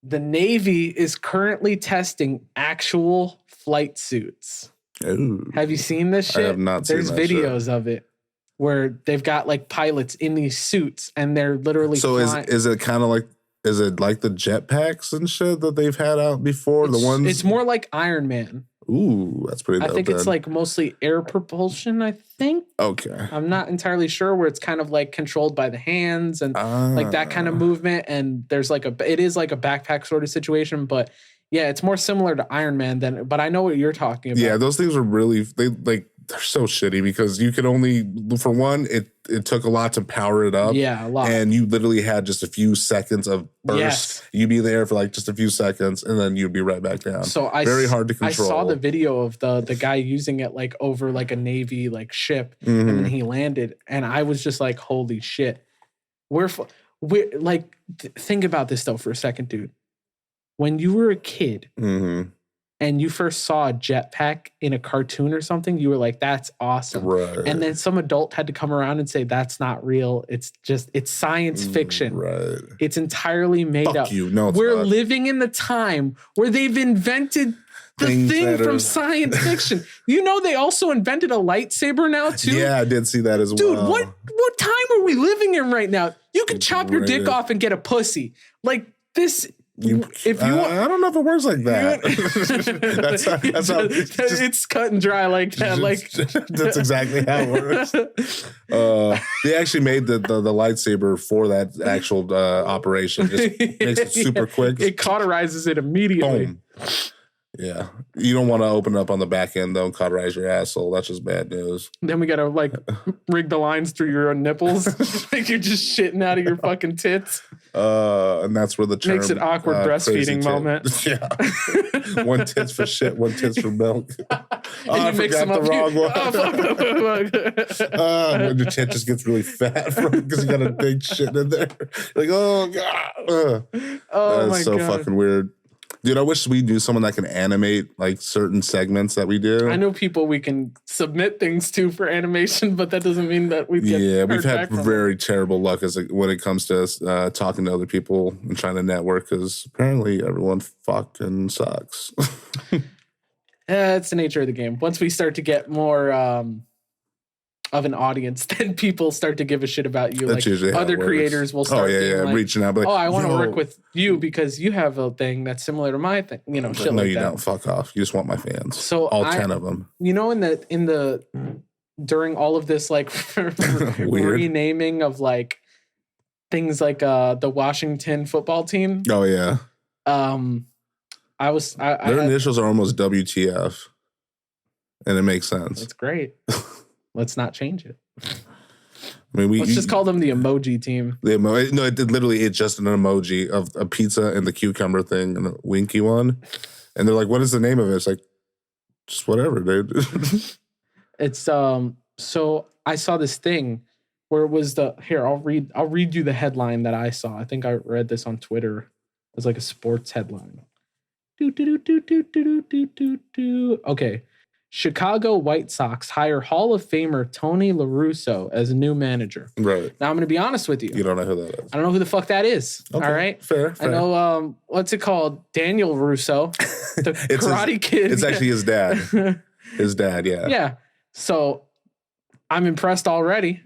The Navy is currently testing actual flight suits. Ooh. Have you seen this shit? I have not seen There's that videos shit. of it where they've got like pilots in these suits and they're literally So is it kind of like, is it like the jetpacks and shit that they've had out before? It's more like Iron Man. Ooh, that's pretty dope. I think it's like mostly air propulsion, I think. Okay. I'm not entirely sure, where it's kind of like controlled by the hands and like that kind of movement. And there's like it is like a backpack sort of situation, but yeah, it's more similar to Iron Man but I know what you're talking about. Yeah, those things are really, they're so shitty because you could only, for one, it took a lot to power it up. Yeah, a lot. And you literally had just a few seconds of burst. Yes. You'd be there for like just a few seconds and then you'd be right back down. So very hard to control. I saw the video of the guy using it like over like a Navy like ship, and then he landed, and I was just like, holy shit. We're like, think about this though for a second, dude. When you were a kid, and you first saw a jetpack in a cartoon or something, you were like, that's awesome. Right. And then some adult had to come around and say, that's not real. It's science fiction. Right. It's entirely made up. No, we're living in the time where they've invented the thing from science fiction. You know, they also invented a lightsaber now too. Yeah, I did see that as well. Dude, what time are we living in right now? You can chop your dick off and get a pussy. Like this... I don't know if it works like that. that's how it's cut and dry like that. Like that's exactly how it works. They actually made the lightsaber for that actual operation. Just makes it super quick. It cauterizes it immediately. Boom. Yeah, you don't want to open it up on the back end though and cauterize your asshole. That's just bad news. Then we gotta like rig the lines through your nipples, like you're just shitting out of your fucking tits. And that's where the term makes it awkward breastfeeding moment. Yeah, one tits for shit, one tits for milk. I forgot the wrong one. When your tit just gets really fat because you got a big shit in there. Like, oh god, that's so fucking weird. Dude, I wish we knew someone that can animate like certain segments that we do. I know people we can submit things to for animation, but that doesn't mean that we get. Yeah, we've had very terrible luck when it comes to us talking to other people and trying to network because apparently everyone fucking sucks. It's the nature of the game. Once we start to get more of an audience, then people start to give a shit about you. That's like other creators will start like, reaching out. Like, I want to work with you because you have a thing that's similar to my thing. You know, shit no, like you that. Don't. Fuck off. You just want my fans. So all 10 of them. You know, in the during all of this like renaming of like things like the Washington football team. Oh yeah. Their initials are almost WTF, and it makes sense. That's great. Let's not change it. I mean, let's just call them the emoji team. It's just an emoji of a pizza and the cucumber thing and a winky one, and they're like, "What is the name of it?" It's like, just whatever, dude. It's So I saw this thing where it was I'll read you the headline that I saw. I think I read this on Twitter. It was like a sports headline. Okay. Chicago White Sox hire Hall of Famer Tony La Russa as a new manager. Right. Now I'm going to be honest with you. You don't know who that is. I don't know who the fuck that is. Okay. All right. Fair. I know what's it called? Daniel Russo, the Karate Kid. It's actually his dad. His dad. Yeah. Yeah. So I'm impressed already.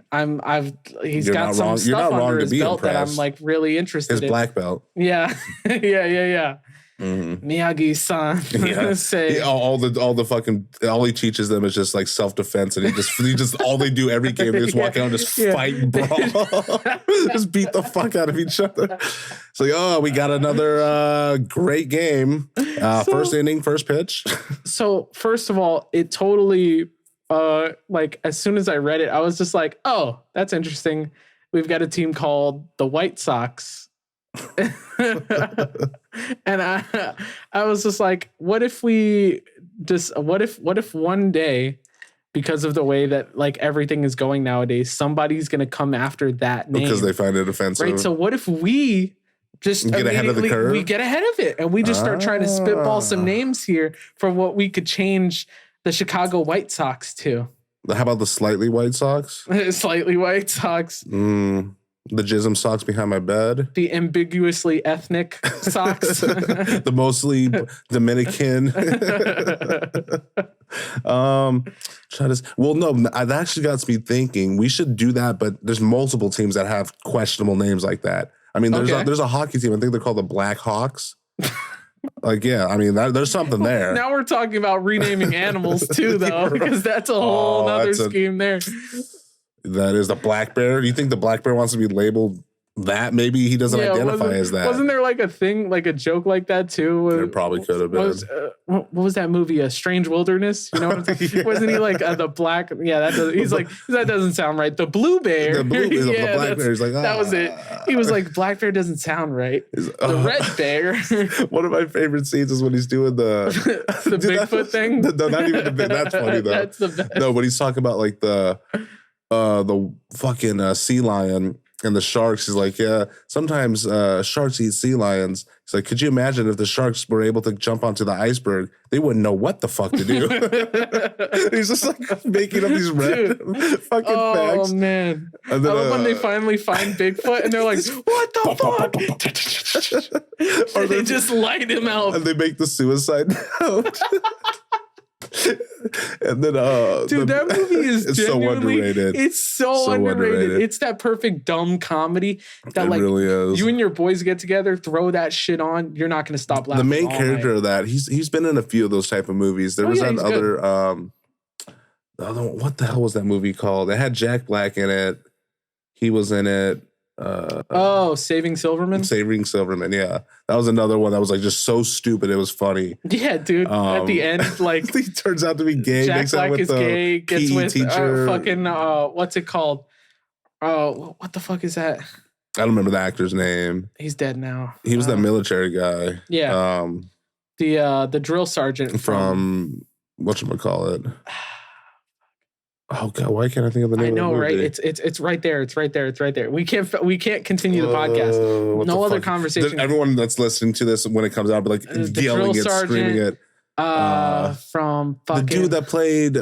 He's got some stuff under his belt that I'm like really interested in. His black belt. Yeah. Yeah. Mm-hmm. Miyagi-san. Yeah. All he teaches them is just like self-defense, and he just all they do every game, they just walk out and just fight and brawl. Just beat the fuck out of each other. It's like, oh, we got another great game. First inning, first pitch. So first of all, it totally like as soon as I read it, I was just like, oh, that's interesting. We've got a team called the White Sox. And I was just like, what if one day, because of the way that like everything is going nowadays, somebody's gonna come after that name because they find it offensive, right? So what if we just get ahead of the curve? We get ahead of it and we just start trying to spitball some names here for what we could change the Chicago White Sox to. How about the Slightly White Sox? Slightly White Sox. The Jism Socks behind my bed. The ambiguously ethnic socks. The mostly Dominican. That actually got me thinking. We should do that, but there's multiple teams that have questionable names like that. I mean, there's a hockey team. I think they're called the Black Hawks. Like, yeah, I mean, there's something there. Now we're talking about renaming animals too, though, because that's a whole other scheme there. That is the black bear. Do you think the black bear wants to be labeled that? Maybe he doesn't identify as that. Wasn't there like a thing, like a joke like that too? There probably could have been. What was that movie? A Strange Wilderness? You know what I'm saying? Yeah. Wasn't he like the black? Yeah, that doesn't sound right. The blue bear. The black bear. He's like, that was it. He was like, black bear doesn't sound right. The red bear. One of my favorite scenes is when he's doing the Bigfoot thing. No, not even the big. That's funny though. That's the best. No, but he's talking about like the fucking sea lion and the sharks. He's like, yeah, sometimes sharks eat sea lions. He's like, could you imagine if the sharks were able to jump onto the iceberg? They wouldn't know what the fuck to do. He's just like making up these random fucking facts. Oh man. And then, I love when they finally find Bigfoot and they're like, what the fuck? Or they just light him out. And they make the suicide note. And then dude, that movie is so underrated. It's so underrated. It's that perfect dumb comedy that it really is. You and your boys get together, throw that shit on, you're not going to stop laughing. The main character of that, he's been in a few of those type of movies. There was that other what the hell was that movie called? It had Jack Black in it. He was in it. Saving Silverman. Saving Silverman, yeah. That was another one that was like just so stupid it was funny. Yeah, dude. At the end, like he turns out to be gay. Jack Black is gay. Gets PE with teacher. Fucking what's it called? Oh, what the fuck is that? I don't remember the actor's name. He's dead now. He was that military guy. Yeah. The drill sergeant from whatchamacallit. Oh God! Why can't I think of the name? I know, of the movie? right? It's right there. It's right there. It's right there. We can't continue the podcast. No other conversation. Everyone that's listening to this when it comes out, but like yelling it, screaming it. From fucking the dude that played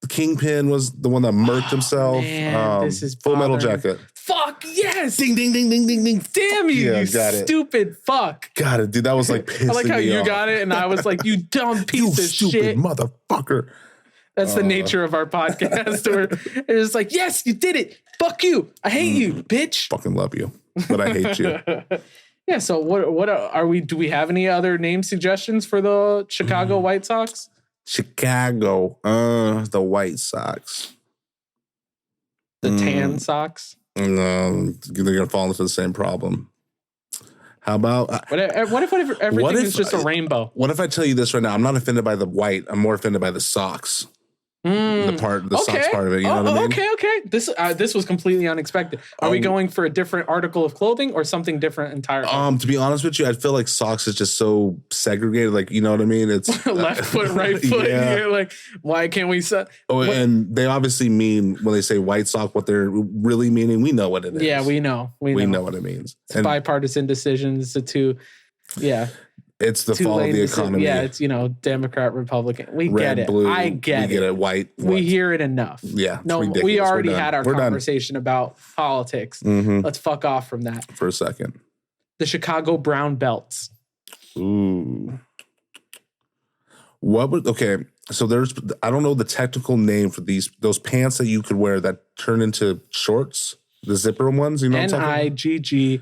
Kingpin was the one that murked himself. Man, this is Full Metal Jacket. Fuck yes! Ding ding ding ding ding ding. Damn you! You stupid fuck. Got it, dude. That was like pissing me off. I like how you got it, and I was like, you dumb piece of stupid shit, motherfucker. That's the nature of our podcast. Where it's like, yes, you did it. Fuck you. I hate you, bitch. Fucking love you, but I hate you. Yeah. So what are we? Do we have any other name suggestions for the Chicago White Sox? Chicago, the White Sox, the Tan Sox. No, they're gonna fall into the same problem. How about what if everything is just a rainbow? What if I tell you this right now? I'm not offended by the white. I'm more offended by the socks. The socks part of it. You know what I mean? Okay. This was completely unexpected. Are we going for a different article of clothing or something different entirely? To be honest with you, I feel like socks is just so segregated. Like, you know what I mean? It's left foot, right foot. Yeah. You're like, why can't we set? And they obviously mean when they say white sock, what they're really meaning. We know what it is. Yeah, we know. We know what it means. It's bipartisan decisions. It's the fall of the economy. Yeah, it's, Democrat, Republican. We Red, get it. Blue, I get it. We get it. White. We hear it enough. Yeah. No, we already had our conversation about politics. Mm-hmm. Let's fuck off from that. For a second. The Chicago Brown Belts. Ooh. So I don't know the technical name for those pants that you could wear that turn into shorts. The zipper ones, you know what I'm talking about? NIGG.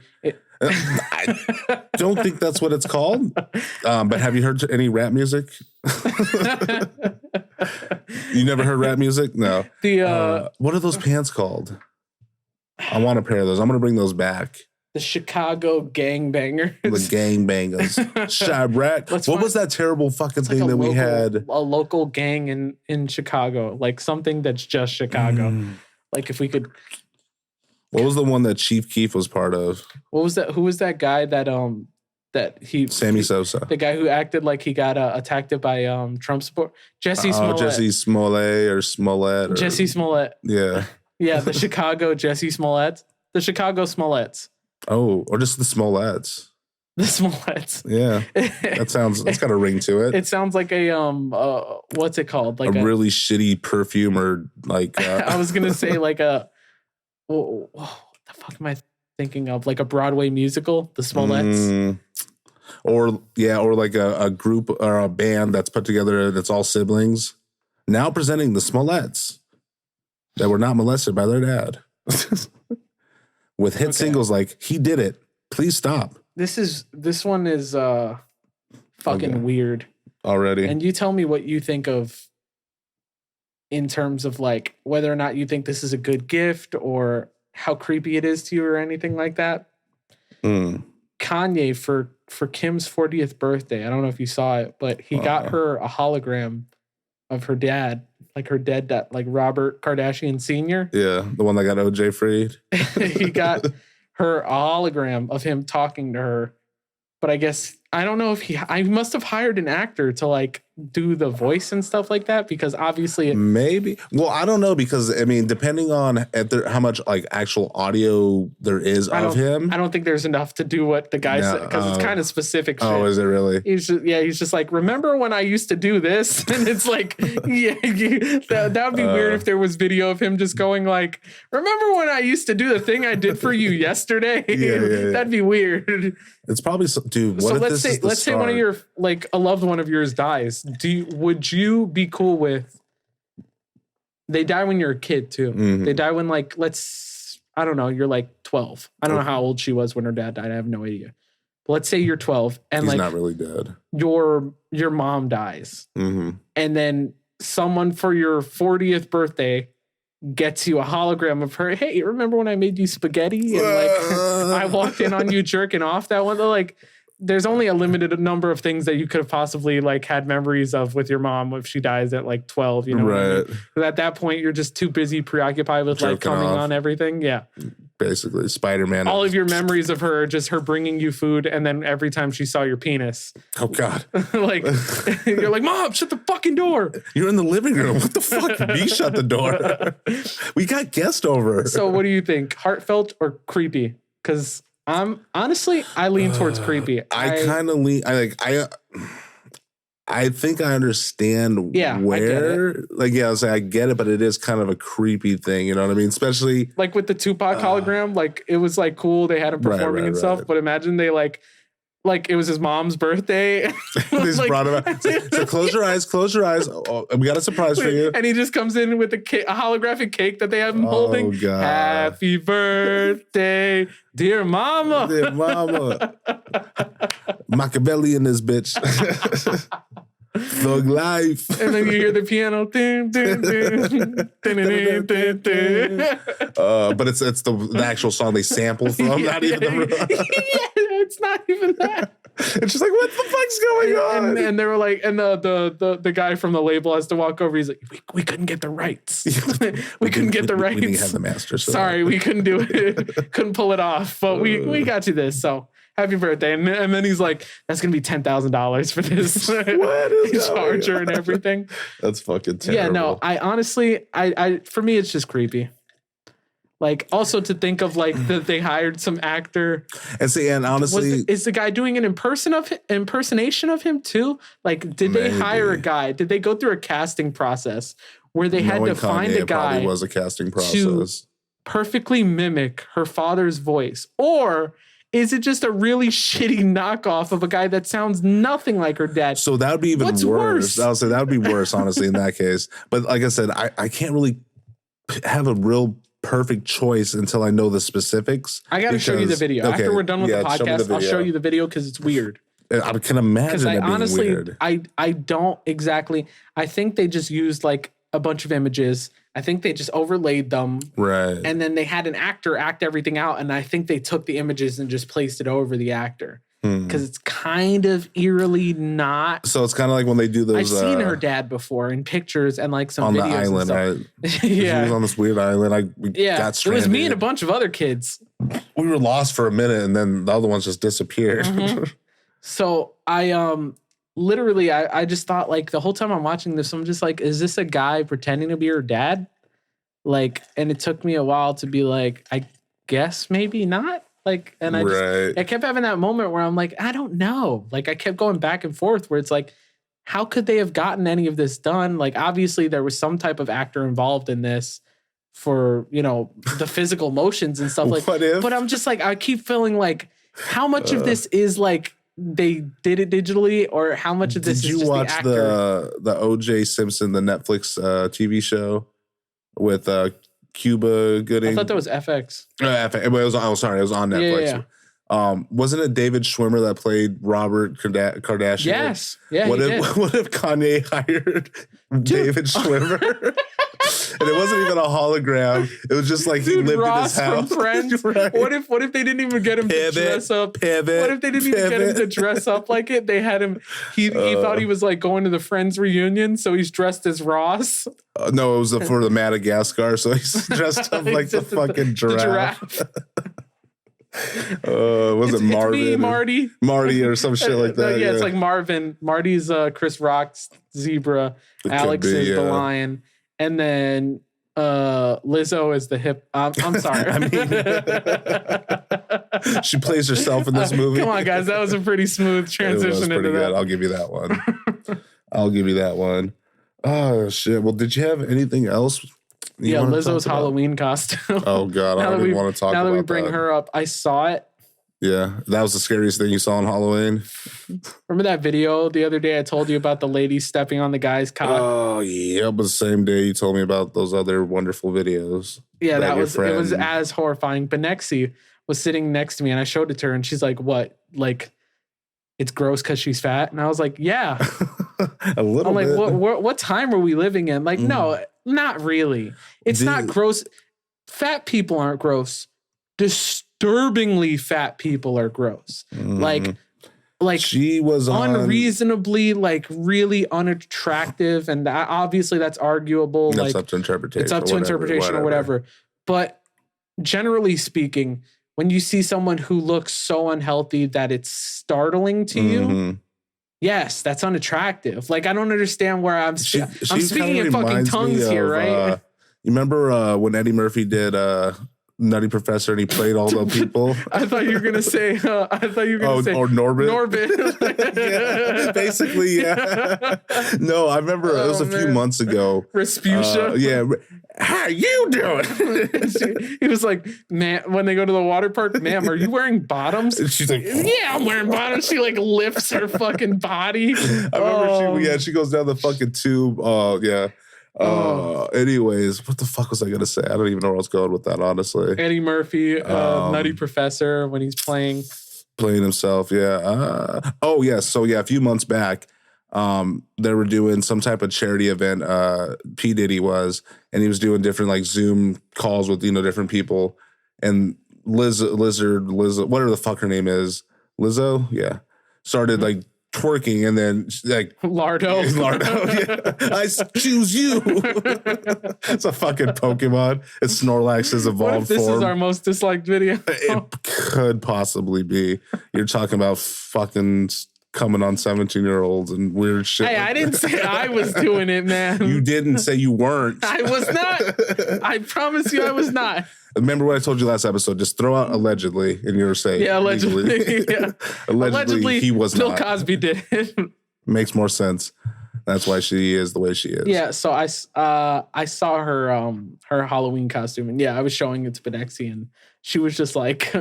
I don't think that's what it's called. But have you heard any rap music? You never heard rap music? No. What are those pants called? I want a pair of those. I'm going to bring those back. The Chicago Gangbangers. The Gangbangers. Chirac. What was that terrible fucking thing that we had? A local gang in Chicago. Like something that's just Chicago. Like if we could... What was the one that Chief Keef was part of? What was that? Who was that guy Sammy Sosa. The guy who acted like he got attacked by Trump support. Jesse Smollett. Jesse Smollett. Jesse Smollett. Yeah. Yeah, the Chicago Jesse Smollett. The Chicago Smolletts. Oh, or just the Smolletts. The Smolletts. Yeah. That's got a ring to it. It sounds like a what's it called? Like a really shitty perfume or like I was gonna say like a what the fuck am I thinking of? Like a Broadway musical, the Smolletts? Or like a group or a band that's put together that's all siblings. Now presenting the Smolletts that were not molested by their dad. With hit singles like He Did It, Please Stop. This one is fucking weird. Already. And you tell me what you think of in terms of like whether or not you think this is a good gift or how creepy it is to you or anything like that. Kanye for Kim's 40th birthday, I don't know if you saw it, but he got her a hologram of her dad, like her dead dad, like Robert Kardashian Sr. Yeah, the one that got OJ freed. He got her a hologram of him talking to her. But I guess, I don't know if I must have hired an actor to like do the voice and stuff like that because obviously maybe. Well, I don't know because I mean, depending on how much like actual audio there is of him, I don't think there's enough to do what the guy said because it's kind of specific shit. Oh, is it really? He's just like, remember when I used to do this? And it's like, that would be weird if there was video of him just going like, remember when I used to do the thing I did for you yesterday? Yeah. That'd be weird. It's probably dude. What so if let's say one of your like a loved one of yours dies. Would you be cool with? They die when you're a kid too. Mm-hmm. They die when like I don't know. You're like 12. I don't know how old she was when her dad died. I have no idea. But let's say you're 12 and he's like not really dead. Your mom dies, and then someone for your 40th birthday gets you a hologram of her. Hey, remember when I made you spaghetti and like I walked in on you jerking off that one? Like, there's only a limited number of things that you could have possibly like had memories of with your mom if she dies at like 12, you know? Right. But at that point, you're just too busy preoccupied with like coming on everything. Yeah. Basically, Spider-Man. All of your memories of her, just her bringing you food, and then every time she saw your penis. Oh God! Like you're like, Mom, shut the fucking door. You're in the living room. What the fuck? Me shut the door. We got guests over. So what do you think? Heartfelt or creepy? Because honestly, I lean towards creepy. I kind of lean. I think I understand where, like, I was like, I get it, but it is kind of a creepy thing. You know what I mean? Especially like with the Tupac hologram, like it was like cool. They had him performing and stuff, but imagine they like it was his mom's birthday. They just brought him out. So close your eyes. Oh, we got a surprise for you. And he just comes in with a holographic cake that they have him holding. God. Happy birthday, dear mama. Dear mama. Machiavelli in this bitch. Thug life. And then you hear the piano. But it's the actual song they sample from. Not even the It's not even that. And she's like, what the fuck's going on? And they were like, and the guy from the label has to walk over. He's like, we couldn't get the rights. we couldn't get the rights. We didn't have the master. Sorry, we couldn't do it. Couldn't pull it off. But we got you this. So happy birthday. And then he's like, that's going to be $10,000 for this. What is charger and everything. That's fucking terrible. Yeah, no, I honestly, for me, it's just creepy. Like, also to think of like that they hired some actor. And see, and honestly, is the guy doing an impersonation of him too? Like, did they hire a guy? Did they go through a casting process where they had to find a guy? Probably was a casting process to perfectly mimic her father's voice, or is it just a really shitty knockoff of a guy that sounds nothing like her dad? So that would be even worse. I'll say that would be worse, honestly, in that case. But like I said, I can't really have a real perfect choice until I know the specifics. I got to show you the video. Okay, after we're done with the podcast, I'll show you the video because it's weird. I can imagine it being honestly, weird. I don't exactly. I think they just used like a bunch of images. I think they just overlaid them. Right. And then they had an actor act everything out. And I think they took the images and just placed it over the actor. Because it's kind of eerily not. So it's kind of like when they do those. I've seen her dad before in pictures and like some on videos the island. right? Yeah, she was on this weird island. Got stranded. It was me and a bunch of other kids. We were lost for a minute, and then the other ones just disappeared. Mm-hmm. So I literally I just thought like the whole time I'm watching this, I'm just like, is this a guy pretending to be her dad? Like, and it took me a while to be like, I guess maybe not. Like, and I kept having that moment where I'm like, I don't know. Like, I kept going back and forth where it's like, how could they have gotten any of this done? Like, obviously there was some type of actor involved in this for, you know, the physical motions and stuff like that. But I'm just like, I keep feeling like how much of this is like they did it digitally or how much of this is just the actor. Did you watch the O.J. Simpson, the Netflix TV show with Cuba Gooding? I thought that was FX. It was on Netflix. Yeah. Wasn't it David Schwimmer that played Robert Kardashian? Yes. Yeah. What if Kanye hired David Schwimmer? And it wasn't even a hologram. It was just like he lived Ross in his house. From Friends. Right. What if they didn't even get him to dress up? What if they didn't even get him to dress up like it? They had him. He thought he was like going to the Friends reunion, so he's dressed as Ross. No, it was for the Madagascar, so he's dressed up like the fucking giraffe. Was it Marvin? It's me, Marty or some shit like that. Yeah, it's like Marvin. Marty's Chris Rock's zebra. Alex is the lion. And then Lizzo is the hip. I'm sorry. I mean, she plays herself in this movie. Come on, guys. That was a pretty smooth transition. It was pretty into good. that. I'll give you that one. Oh, shit. Well, did you have anything else? Lizzo's Halloween costume. Oh, God. I don't even want to talk about that. Now that we bring her up, I saw it. Yeah, that was the scariest thing you saw on Halloween. Remember that video the other day I told you about the lady stepping on the guy's cock? Oh, yeah. It was the same day you told me about those other wonderful videos. Yeah, it was as horrifying. But Nexie was sitting next to me and I showed it to her and she's like, what? Like, it's gross because she's fat? And I was like, yeah. A little bit. I'm like, what time are we living in? Like, no, not really. It's not gross. Fat people aren't gross. Disturbingly fat people are gross. Like she was unreasonably like really unattractive, and obviously that's arguable. That's up to interpretation. It's up to interpretation or whatever. But generally speaking, when you see someone who looks so unhealthy that it's startling to you, yes, that's unattractive. Like I don't understand where I'm speaking in fucking tongues here, right? You remember when Eddie Murphy did Nutty Professor and he played all the people? I thought you were gonna say. Say. Or Norbit. Norbit. Yeah, basically, yeah. No, I remember it was a few months ago. Respucia. Yeah. How you doing? He was like, man, when they go to the water park, ma'am, are you wearing bottoms? And she's like, yeah, I'm wearing bottoms. She like lifts her fucking body. I remember she goes down the fucking tube. Oh, yeah. Anyways, what the fuck was I gonna say? I don't even know where I was going with that, honestly. Eddie Murphy, Nutty Professor, when he's playing himself, yeah. So a few months back, they were doing some type of charity event. P. Diddy was, and he was doing different like Zoom calls with different people. And Lizard, whatever the fuck her name is, Lizzo, yeah, started like twerking, and then like Lardo, yeah. I choose you. It's a fucking Pokemon. It's Snorlax's evolved what if this form. is our most disliked video? It could possibly be. You're talking about fucking coming on 17-year-olds and weird shit. Hey, I didn't say I was doing it, man. You didn't say you weren't. I was not. I promise you I was not. Remember what I told you last episode? Just throw out allegedly in your say. Yeah, allegedly. Yeah. Allegedly, he was Bill not. Cosby did it. Makes more sense. That's why she is the way she is. Yeah, so I saw her her Halloween costume, and yeah, I was showing it to Benexi, and she was just like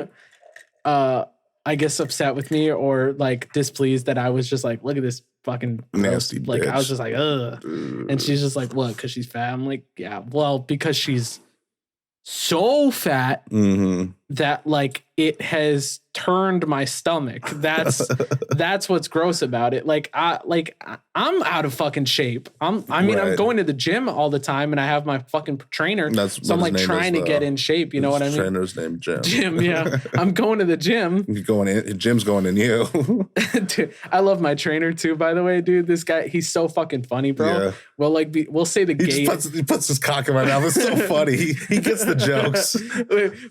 I guess upset with me or like displeased that I was just like, look at this fucking nasty gross. Like bitch. I was just like, ugh. And she's just like, what? Because she's fat. I'm like, yeah, well, because she's so fat that like it has turned my stomach. That's what's gross about it. Like I'm out of fucking shape. I'm going to the gym all the time and I have my fucking trainer. So I'm like trying to get in shape. You know what I mean? Trainer's name Jim. Jim, yeah. I'm going to the gym. You're going in. Jim's going in you. Dude, I love my trainer too, by the way, dude. This guy, he's so fucking funny, bro. Yeah. Well, like we'll say the gay. He puts his cock in my mouth. It's so funny. He gets the jokes.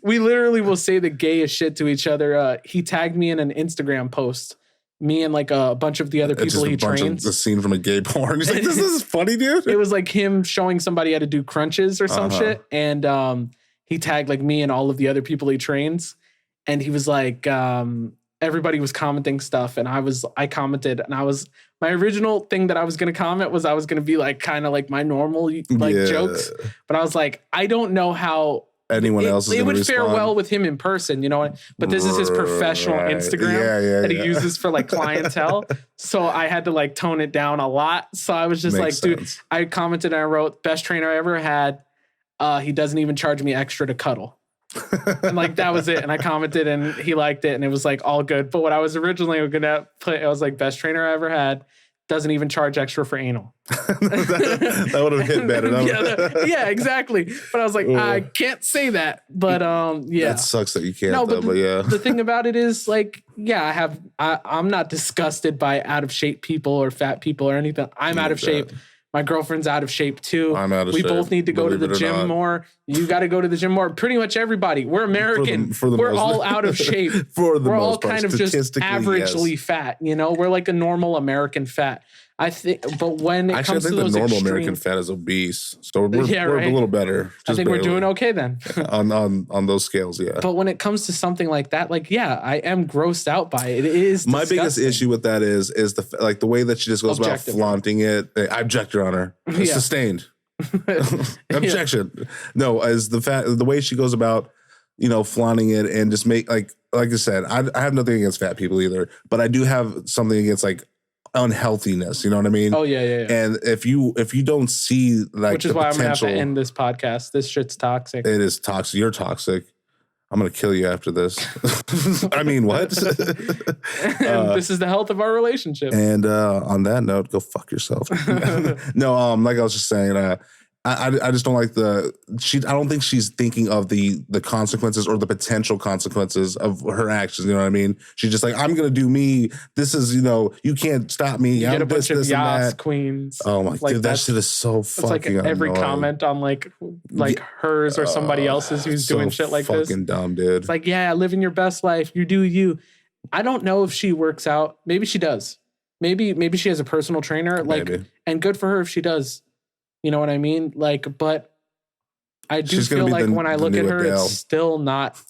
We literally will say the gayest shit to each other. He tagged me in an Instagram post. Me and like a bunch of the other people he trains. The scene from a gay porn. He's like, this is funny, dude. It was like him showing somebody how to do crunches or some shit. And he tagged like me and all of the other people he trains. And he was like, everybody was commenting stuff. And I commented and my original thing that I was going to comment was I was going to be like, kind of like my normal like jokes. But I was like, I don't know how anyone else is it would respond. fare well with him in person, you know, but this is his professional Instagram that he uses for like clientele. So I had to like tone it down a lot. So I was just Makes like, sense. dude, I commented and I wrote, best trainer I ever had. He doesn't even charge me extra to cuddle. And like, that was it. And I commented and he liked it and it was like all good. But what I was originally going to put, I was like, best trainer I ever had. Doesn't even charge extra for anal. that would have hit better. Yeah, exactly. But I was like, I can't say that. But yeah, that sucks that you can't. No, but yeah, the thing about it is like, yeah, I'm not disgusted by out of shape people or fat people or anything. I'm out of shape. My girlfriend's out of shape too. I'm out of shape. We both need to go to the gym more. You got to go to the gym more. Pretty much everybody. We're American. We're all out of shape. We're all kind of just averagely fat. You know, we're like a normal American fat. I think, but when it comes to those the normal extreme, American fat is obese, so we're a little better. I think we're doing okay then. on those scales, yeah. But when it comes to something like that, like I am grossed out by it. It is my disgusting. biggest issue with that is the way that she just goes about flaunting it. I object, Your Honor. Sustained. Objection. No, as the way she goes about, flaunting it and just make like I said, I have nothing against fat people either, but I do have something against like unhealthiness, you know what I mean? Oh yeah. And if you don't see like, which is why I'm gonna have to end this podcast. This shit's toxic. It is toxic. You're toxic. I'm gonna kill you after this. I mean, what? This is the health of our relationship. And on that note, go fuck yourself. No, like I was just saying, I just don't like I don't think she's thinking of the consequences or the potential consequences of her actions. You know what I mean? She's just like, I'm going to do me. This is, you can't stop me. You get a bunch of Yas queens. Oh my God. That shit is so fucking like every annoying. Comment on like hers or somebody else's who's doing shit like this. Fucking dumb, dude. It's like, yeah, living your best life. You do you. I don't know if she works out. Maybe she does. Maybe she has a personal trainer. And good for her if she does. You know what I mean? Like, but I do feel like when I look at her, it's still not.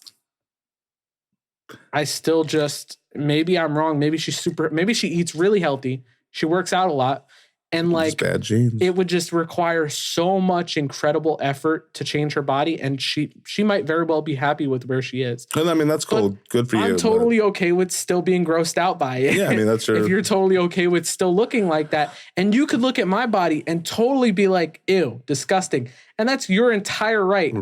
I still just, maybe I'm wrong. Maybe she eats really healthy. She works out a lot. And like, bad genes. It would just require so much incredible effort to change her body. And she might very well be happy with where she is. And I mean, that's cool. Good for you. I'm totally okay with still being grossed out by it. Yeah, I mean, that's true. If you're totally okay with still looking like that. And you could look at my body and totally be like, ew, disgusting. And that's your entire right.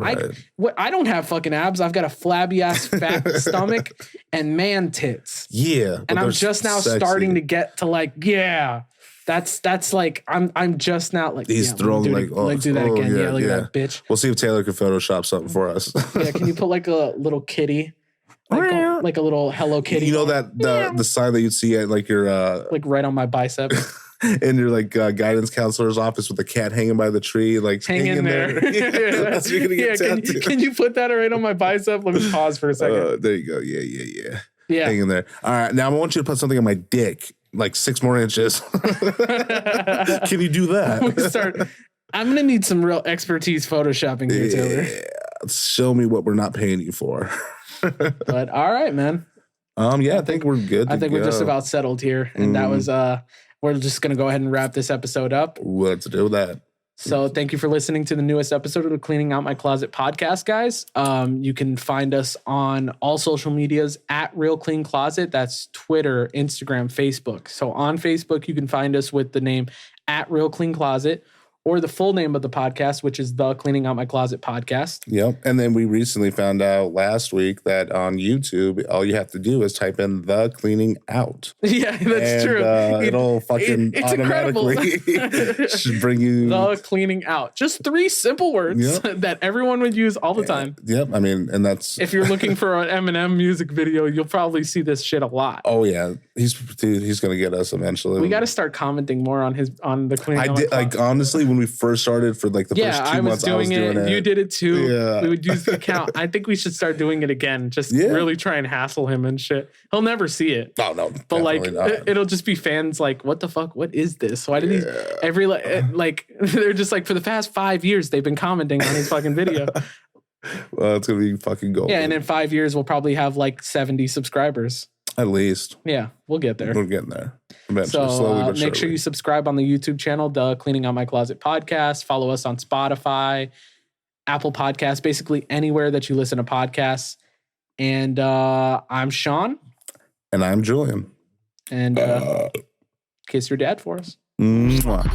I don't have fucking abs. I've got a flabby ass fat stomach and man tits. Yeah. And I'm just now starting to get to like, yeah. That's like I'm just not like he's throwing do that again. Yeah, look at that bitch. We'll see if Taylor can Photoshop something for us. Yeah, can you put like a little kitty? Like like a little Hello Kitty. You know that the sign that you'd see at like your like right on my bicep. In your like guidance counselor's office with a cat hanging by the tree, like hanging there. That's you're gonna get can you put that right on my bicep? Let me pause for a second. There you go. Yeah. Hanging there. All right. Now I want you to put something on my dick, like 6 more inches. Can you do that? I'm gonna need some real expertise photoshopping here, Taylor. Show me what we're not paying you for. But all right, man. I think we're good. I think we're just about settled here, and that was we're just going to go ahead and wrap this episode up. Let's do that. So thank you for listening to the newest episode of the Cleaning Out My Closet podcast, guys. You can find us on all social medias at Real Clean Closet. That's Twitter, Instagram, Facebook. So on Facebook, you can find us with the name at Real Clean Closet, or the full name of the podcast, which is the Cleaning Out My Closet podcast. Yep. And then we recently found out last week that on YouTube, all you have to do is type in the Cleaning Out. Yeah, that's true. It'll fucking it's automatically should bring you the Cleaning Out. Just 3 simple words that everyone would use all the time. Yep. I mean, and that's if you're looking for an Eminem music video, you'll probably see this shit a lot. Oh yeah, he's gonna get us eventually. We got to start commenting more on the Cleaning Out. Like honestly, when we first started for like the first 2 months, I was doing it. You did it too. Yeah. We would use the account. I think we should start doing it again. Just really try and hassle him and shit. He'll never see it. Oh no. But like it'll just be fans like, what the fuck? What is this? Why did he they're just like, for the past 5 years they've been commenting on his fucking video. Well, it's gonna be fucking gold. Yeah, and in 5 years we'll probably have like 70 subscribers. At least. Yeah, we'll get there. We're getting there. Eventually, so slowly but make sure you subscribe on the YouTube channel, the Cleaning Out My Closet podcast. Follow us on Spotify, Apple Podcasts, basically anywhere that you listen to podcasts. And I'm Sean. And I'm Julian. And kiss your dad for us. Mwah.